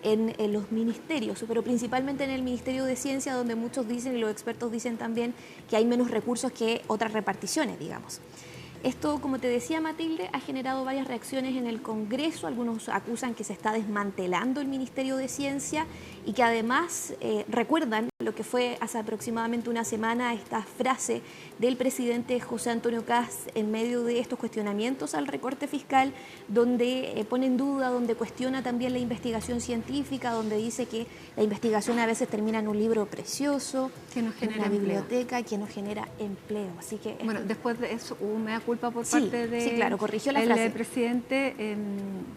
Speaker 16: en los ministerios, pero principalmente en el Ministerio de Ciencia, donde muchos dicen y los expertos dicen también que hay menos recursos que otras reparticiones, digamos. Esto, como te decía Matilde, ha generado varias reacciones en el Congreso. Algunos acusan que se está desmantelando el Ministerio de Ciencia y que además recuerdan lo que fue hace aproximadamente una semana esta frase del presidente José Antonio Kast en medio de estos cuestionamientos al recorte fiscal, donde pone en duda, donde cuestiona también la investigación científica, donde dice que la investigación a veces termina en un libro precioso,
Speaker 1: que nos genera
Speaker 16: en una biblioteca, que nos genera empleo. Así que
Speaker 1: bueno, después de eso hubo mea culpa por parte de
Speaker 16: sí, claro, corrigió la frase.
Speaker 1: El presidente,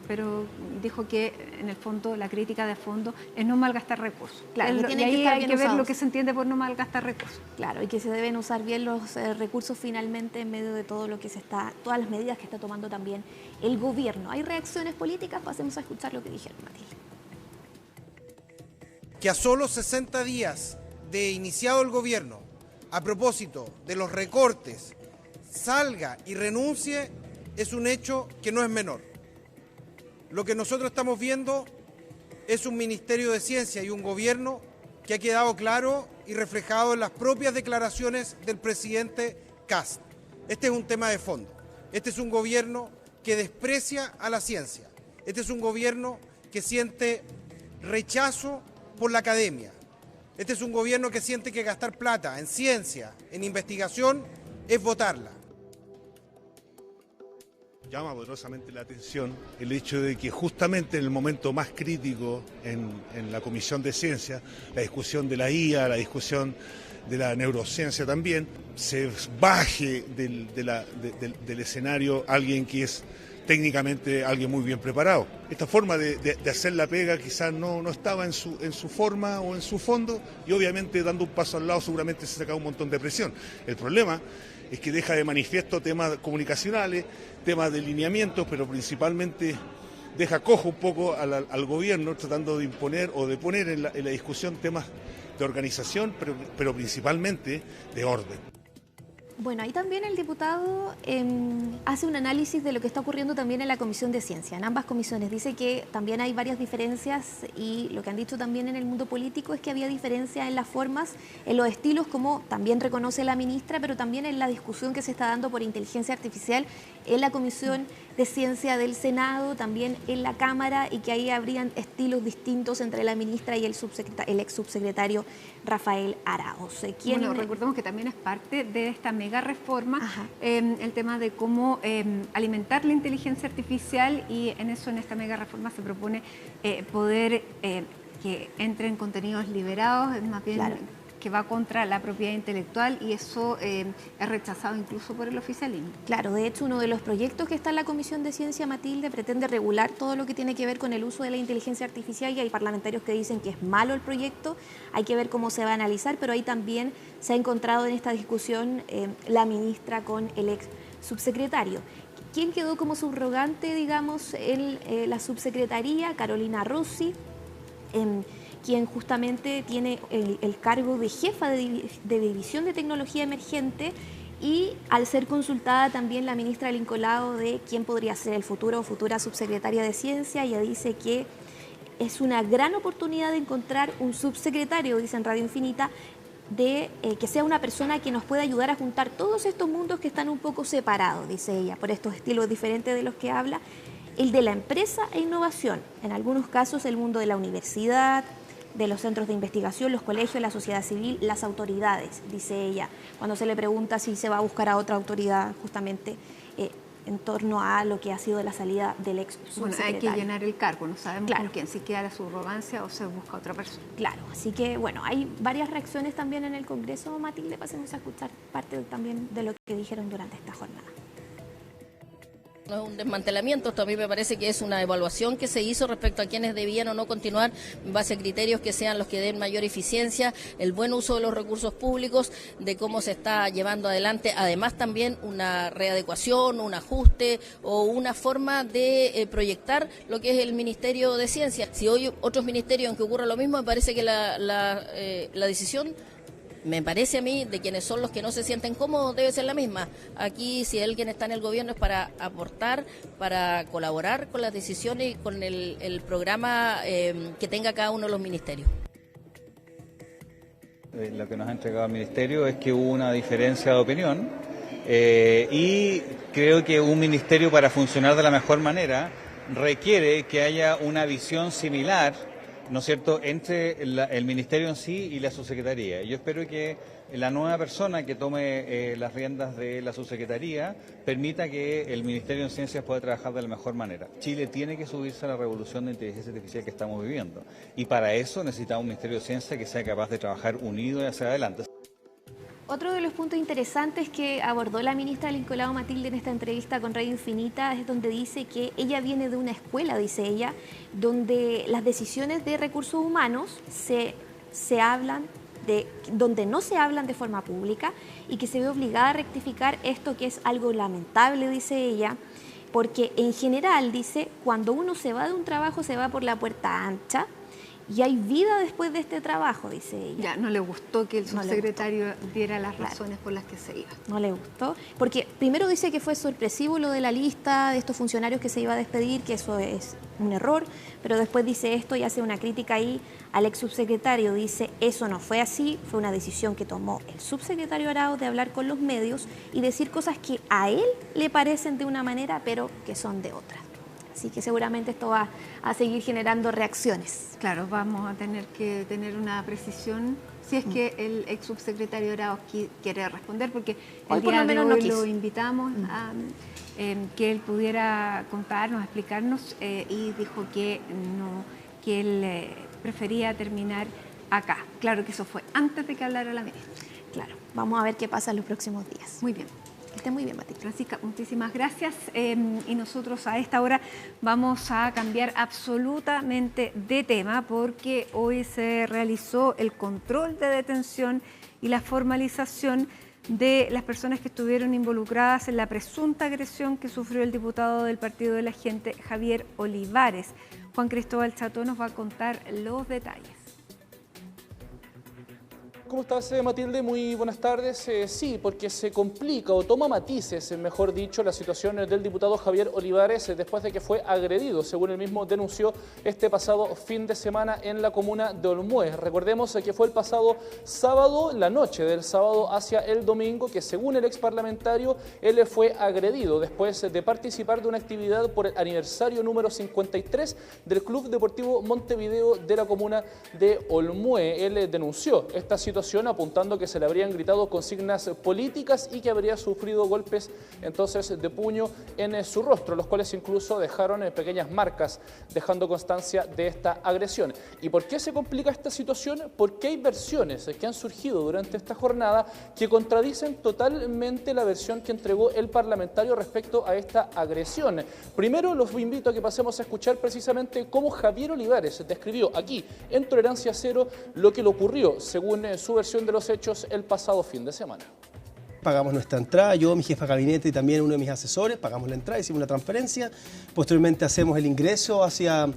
Speaker 1: pero dijo que en el fondo la crítica de fondo es no malgastar recursos.
Speaker 16: Claro,
Speaker 1: y ahí hay que ver lo que se entiende por no malgastar recursos.
Speaker 16: Claro, y que se deben usar bien los recursos finalmente en medio de todo lo que todas las medidas que está tomando también el gobierno. ¿Hay reacciones políticas? Pasemos a escuchar lo que dijeron, Matilde.
Speaker 21: Que a solo 60 días de iniciado el gobierno, a propósito de los recortes, salga y renuncie, es un hecho que no es menor. Lo que nosotros estamos viendo es un Ministerio de Ciencia y un gobierno que ha quedado claro y reflejado en las propias declaraciones del presidente Kast. Este es un tema de fondo. Este es un gobierno que desprecia a la ciencia. Este es un gobierno que siente rechazo por la academia. Este es un gobierno que siente que gastar plata en ciencia, en investigación, es votarla.
Speaker 22: Llama poderosamente la atención el hecho de que justamente en el momento más crítico en la Comisión de Ciencia, la discusión de la IA, la discusión de la neurociencia también, se baje del escenario alguien que es técnicamente alguien muy bien preparado. Esta forma de hacer la pega quizás no estaba en su forma o en su fondo, y obviamente dando un paso al lado seguramente se sacaba un montón de presión. El problema es que deja de manifiesto temas comunicacionales, temas de lineamientos, pero principalmente deja cojo un poco al gobierno tratando de imponer o de poner en la discusión temas de organización, pero principalmente de orden.
Speaker 16: Bueno, ahí también el diputado hace un análisis de lo que está ocurriendo también en la Comisión de Ciencia, en ambas comisiones. Dice que también hay varias diferencias, y lo que han dicho también en el mundo político es que había diferencia en las formas, en los estilos, como también reconoce la ministra, pero también en la discusión que se está dando por inteligencia artificial en la Comisión de Ciencia del Senado, también en la Cámara, y que ahí habrían estilos distintos entre la ministra y el ex subsecretario Rafael Arauz.
Speaker 1: Bueno, recordemos que también es parte de esta mega reforma el tema de cómo alimentar la inteligencia artificial, y en esta mega reforma se propone poder que entren contenidos liberados, más bien que va contra la propiedad intelectual y eso es rechazado incluso por el oficialismo.
Speaker 16: Claro, de hecho uno de los proyectos que está en la Comisión de Ciencia, Matilde, pretende regular todo lo que tiene que ver con el uso de la inteligencia artificial y hay parlamentarios que dicen que es malo el proyecto, hay que ver cómo se va a analizar, pero ahí también se ha encontrado en esta discusión la ministra con el ex subsecretario. ¿Quién quedó como subrogante, digamos, en la subsecretaría? Carolina Rossi, quien justamente tiene el cargo de jefa de División de Tecnología Emergente y al ser consultada también la ministra Lincolao de quién podría ser el futuro o futura subsecretaria de Ciencia, ella dice que es una gran oportunidad de encontrar un subsecretario, dice en Radio Infinita, de que sea una persona que nos pueda ayudar a juntar todos estos mundos que están un poco separados, dice ella, por estos estilos diferentes de los que habla, el de la empresa e innovación, en algunos casos el mundo de la universidad, de los centros de investigación, los colegios, la sociedad civil, las autoridades, dice ella, cuando se le pregunta si se va a buscar a otra autoridad justamente en torno a lo que ha sido la salida del ex subsecretario.
Speaker 1: Hay que llenar el cargo, no sabemos con quién, si queda la subrogancia o se busca otra persona.
Speaker 16: Claro, así que bueno, hay varias reacciones también en el Congreso, Matilde, pasemos a escuchar parte también de lo que dijeron durante esta jornada.
Speaker 3: No es un desmantelamiento, esto a mí me parece que es una evaluación que se hizo respecto a quienes debían o no continuar en base a criterios que sean los que den mayor eficiencia, el buen uso de los recursos públicos, de cómo se está llevando adelante, además también una readecuación, un ajuste o una forma de proyectar lo que es el Ministerio de Ciencia. Si hoy otros ministerios en que ocurra lo mismo, me parece que la decisión, me parece a mí, de quienes son los que no se sienten cómodos, debe ser la misma. Aquí, si alguien está en el gobierno, es para aportar, para colaborar con las decisiones y con el programa que tenga cada uno de los ministerios.
Speaker 4: Lo que nos ha entregado el ministerio es que hubo una diferencia de opinión y creo que un ministerio, para funcionar de la mejor manera, requiere que haya una visión similar, ¿no es cierto?, entre el ministerio en sí y la subsecretaría. Yo espero que la nueva persona que tome las riendas de la subsecretaría permita que el Ministerio de Ciencias pueda trabajar de la mejor manera. Chile tiene que subirse a la revolución de inteligencia artificial que estamos viviendo y para eso necesitamos un Ministerio de Ciencia que sea capaz de trabajar unido y hacia adelante.
Speaker 16: Otro de los puntos interesantes que abordó la ministra Lincolao, Matilde, en esta entrevista con Radio Infinita es donde dice que ella viene de una escuela, dice ella, donde las decisiones de recursos humanos donde no se hablan de forma pública y que se ve obligada a rectificar esto, que es algo lamentable, dice ella, porque en general, dice, cuando uno se va de un trabajo se va por la puerta ancha, y hay vida después de este trabajo, dice ella.
Speaker 1: Ya, no le gustó que el subsecretario diera las razones por las que se iba.
Speaker 16: No le gustó, porque primero dice que fue sorpresivo lo de la lista de estos funcionarios que se iba a despedir, que eso es un error, pero después dice esto y hace una crítica ahí al ex subsecretario. Dice, eso no fue así, fue una decisión que tomó el subsecretario Arauz de hablar con los medios y decir cosas que a él le parecen de una manera, pero que son de otra. Así que seguramente esto va a seguir generando reacciones.
Speaker 1: Claro, vamos a tener que tener una precisión si es que el ex subsecretario Arauz quiere responder, porque el día de hoy lo invitamos a que él pudiera contarnos, explicarnos y dijo que él prefería terminar acá. Claro que eso fue antes de que hablara la ministra.
Speaker 16: Claro, vamos a ver qué pasa en los próximos días.
Speaker 1: Muy bien.
Speaker 16: Que esté muy bien, Matilde.
Speaker 1: Francisca, muchísimas gracias. Y nosotros a esta hora vamos a cambiar absolutamente de tema porque hoy se realizó el control de detención y la formalización de las personas que estuvieron involucradas en la presunta agresión que sufrió el diputado del Partido de la Gente, Javier Olivares. Juan Cristóbal Cható nos va a contar los detalles.
Speaker 23: ¿Cómo estás, Matilde? Muy buenas tardes. Sí, porque se complica o toma matices, mejor dicho, la situación del diputado Javier Olivares después de que fue agredido, según él mismo denunció este pasado fin de semana en la comuna de Olmué. Recordemos que fue el pasado sábado, la noche del sábado hacia el domingo, que según el ex parlamentario, él fue agredido después de participar de una actividad por el aniversario número 53 del Club Deportivo Montevideo de la comuna de Olmué. Él denunció esta situación situación, apuntando que se le habrían gritado consignas políticas y que habría sufrido golpes entonces de puño en su rostro, los cuales incluso dejaron pequeñas marcas, dejando constancia de esta agresión. ¿Y por qué se complica esta situación? Porque hay versiones que han surgido durante esta jornada que contradicen totalmente la versión que entregó el parlamentario respecto a esta agresión. Primero, los invito a que pasemos a escuchar precisamente cómo Javier Olivares describió aquí, en Tolerancia Cero, lo que le ocurrió, según su versión de los hechos, el pasado fin de semana.
Speaker 5: Pagamos nuestra entrada, yo, mi jefa de gabinete y también uno de mis asesores, pagamos la entrada, hicimos una transferencia, posteriormente hacemos el ingreso hacia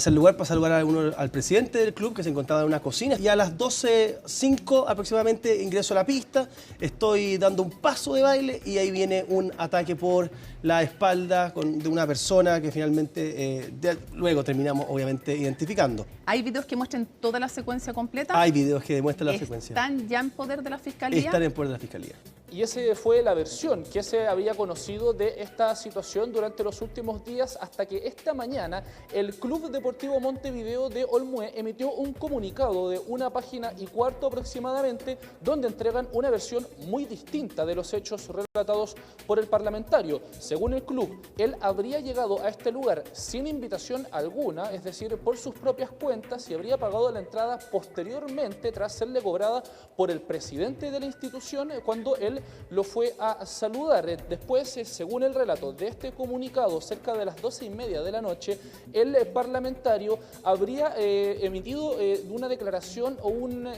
Speaker 5: el lugar para saludar al presidente del club que se encontraba en una cocina y a las 12:05 aproximadamente ingreso a la pista, estoy dando un paso de baile y ahí viene un ataque por la espalda de una persona que finalmente luego terminamos obviamente identificando.
Speaker 6: ¿Hay videos que muestren toda la secuencia completa?
Speaker 5: Hay videos que demuestran la secuencia.
Speaker 6: ¿Están ya en poder de la Fiscalía?
Speaker 5: Están en poder de la Fiscalía.
Speaker 23: Y esa fue la versión que se había conocido de esta situación durante los últimos días, hasta que esta mañana el Club Deportivo Montevideo de Olmué emitió un comunicado de 1 página y cuarto aproximadamente, donde entregan una versión muy distinta de los hechos relatados por el parlamentario. Según el club, él habría llegado a este lugar sin invitación alguna, es decir, por sus propias cuentas, y habría pagado la entrada posteriormente tras serle cobrada por el presidente de la institución cuando él lo fue a saludar. Después, según el relato de este comunicado, cerca de las 12:30 de la noche, el parlamentario habría emitido una declaración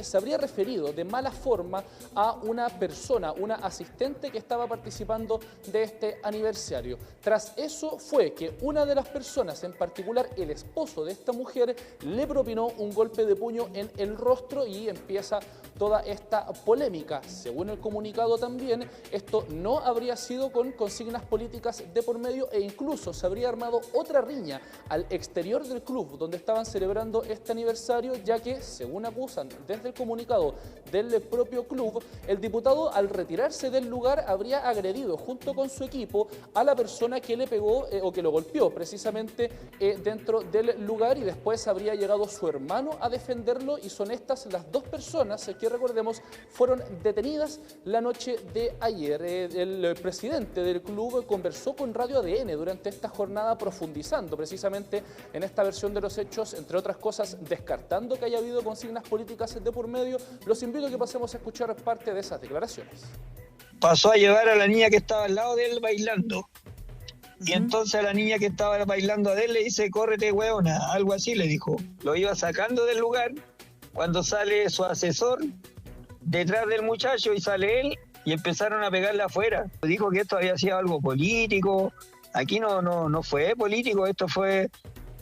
Speaker 23: se habría referido de mala forma a una persona, una asistente que estaba participando de este aniversario. Tras eso fue que una de las personas, en particular el esposo de esta mujer, le propinó un golpe de puño en el rostro y empieza toda esta polémica. Según el comunicado también, esto no habría sido con consignas políticas de por medio e incluso se habría armado otra riña al exterior del club donde estaban celebrando este aniversario, ya que, según acusan desde el comunicado del propio club, el diputado al retirarse del lugar habría agredido junto con su equipo a la persona que le pegó o que lo golpeó precisamente dentro del lugar, y después habría llegado su hermano a defenderlo, y son estas las dos personas que, recordemos, fueron detenidas la noche de ayer. El presidente del club conversó con Radio ADN durante esta jornada, profundizando precisamente en esta versión de los hechos, entre otras cosas descartando que haya habido consignas políticas de por medio. Los invito a que pasemos a escuchar parte de esas declaraciones.
Speaker 7: Pasó a llevar a la niña que estaba al lado de él bailando. Y entonces a la niña que estaba bailando a él le dice: córrete, hueona, algo así le dijo. Lo iba sacando del lugar cuando sale su asesor detrás del muchacho y sale él y empezaron a pegarle afuera. Dijo que esto había sido algo político. Aquí no fue político, esto fue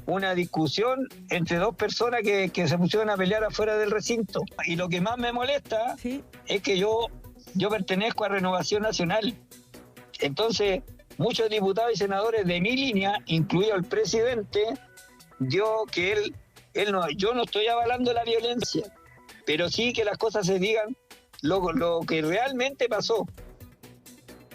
Speaker 7: una discusión entre dos personas que se pusieron a pelear afuera del recinto. Y lo que más me molesta es que yo pertenezco a Renovación Nacional. Entonces, muchos diputados y senadores de mi línea, incluido el presidente, dio que yo no estoy avalando la violencia, pero sí que las cosas se digan lo que realmente pasó.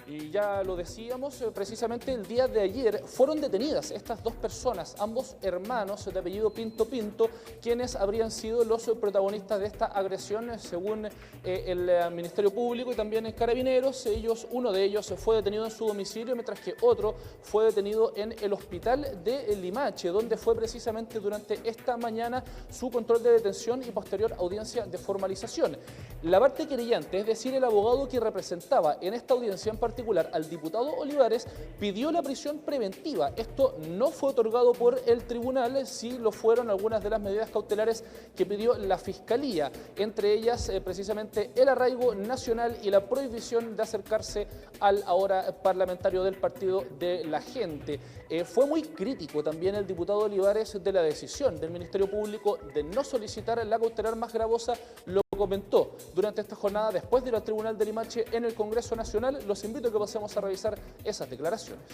Speaker 23: Y ya lo decíamos, precisamente el día de ayer fueron detenidas estas dos personas, ambos hermanos de apellido Pinto Pinto, quienes habrían sido los protagonistas de esta agresión, según el Ministerio Público y también en Carabineros. Uno de ellos fue detenido en su domicilio, mientras que otro fue detenido en el hospital de Limache, donde fue precisamente durante esta mañana su control de detención y posterior audiencia de formalización. La parte querellante, es decir, el abogado que representaba en esta audiencia en particular al diputado Olivares, pidió la prisión preventiva. Esto no fue otorgado por el tribunal, sí lo fueron algunas de las medidas cautelares que pidió la Fiscalía, entre ellas precisamente el arraigo nacional y la prohibición de acercarse al ahora parlamentario del Partido de la Gente. Fue muy crítico también el diputado Olivares de la decisión del Ministerio Público de no solicitar la cautelar más gravosa. Lo comentó durante esta jornada después de ir al Tribunal de Limache en el Congreso Nacional. Los invito a que pasemos a revisar esas declaraciones.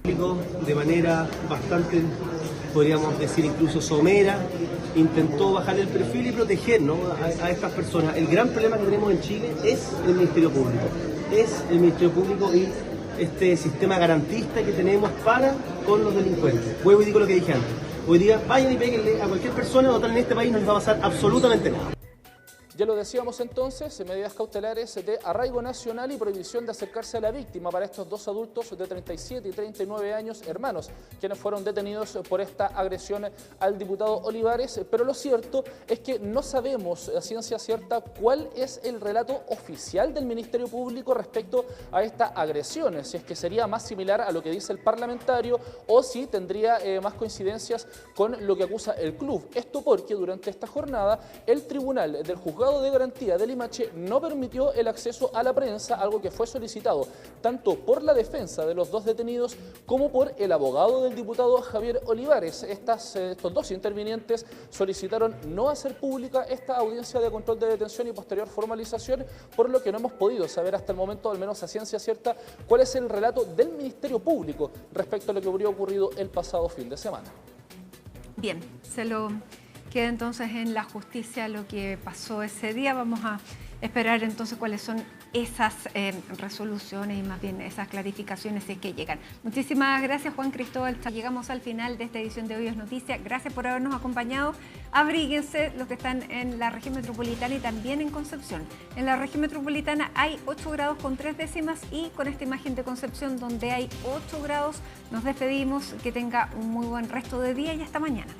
Speaker 5: De manera bastante, podríamos decir incluso somera, intentó bajar el perfil y protegernos a estas personas. El gran problema que tenemos en Chile es el Ministerio Público. Es el Ministerio Público y este sistema garantista que tenemos con los delincuentes. Vuelvo y digo lo que dije antes. Hoy día vayan y péguenle a cualquier persona, total en este país no les va a pasar absolutamente nada.
Speaker 23: Ya lo decíamos entonces, medidas cautelares de arraigo nacional y prohibición de acercarse a la víctima para estos dos adultos de 37 y 39 años, hermanos, quienes fueron detenidos por esta agresión al diputado Olivares. Pero lo cierto es que no sabemos a ciencia cierta cuál es el relato oficial del Ministerio Público respecto a esta agresión, si es que sería más similar a lo que dice el parlamentario o si tendría más coincidencias con lo que acusa el club. Esto porque durante esta jornada el tribunal del juzgado de garantía de Limache no permitió el acceso a la prensa, algo que fue solicitado tanto por la defensa de los dos detenidos como por el abogado del diputado Javier Olivares. Estos dos intervinientes solicitaron no hacer pública esta audiencia de control de detención y posterior formalización, por lo que no hemos podido saber hasta el momento, al menos a ciencia cierta, cuál es el relato del Ministerio Público respecto a lo que habría ocurrido el pasado fin de semana.
Speaker 1: Bien, se lo queda entonces en la justicia lo que pasó ese día. Vamos a esperar entonces cuáles son esas resoluciones y más bien esas clarificaciones si es que llegan. Muchísimas gracias, Juan Cristóbal. Llegamos al final de esta edición de Hoy es Noticia. Gracias por habernos acompañado. Abríguense los que están en la región metropolitana y también en Concepción. En la región metropolitana hay 8 grados con 3 décimas y con esta imagen de Concepción donde hay 8 grados nos despedimos. Que tenga un muy buen resto de día y hasta mañana.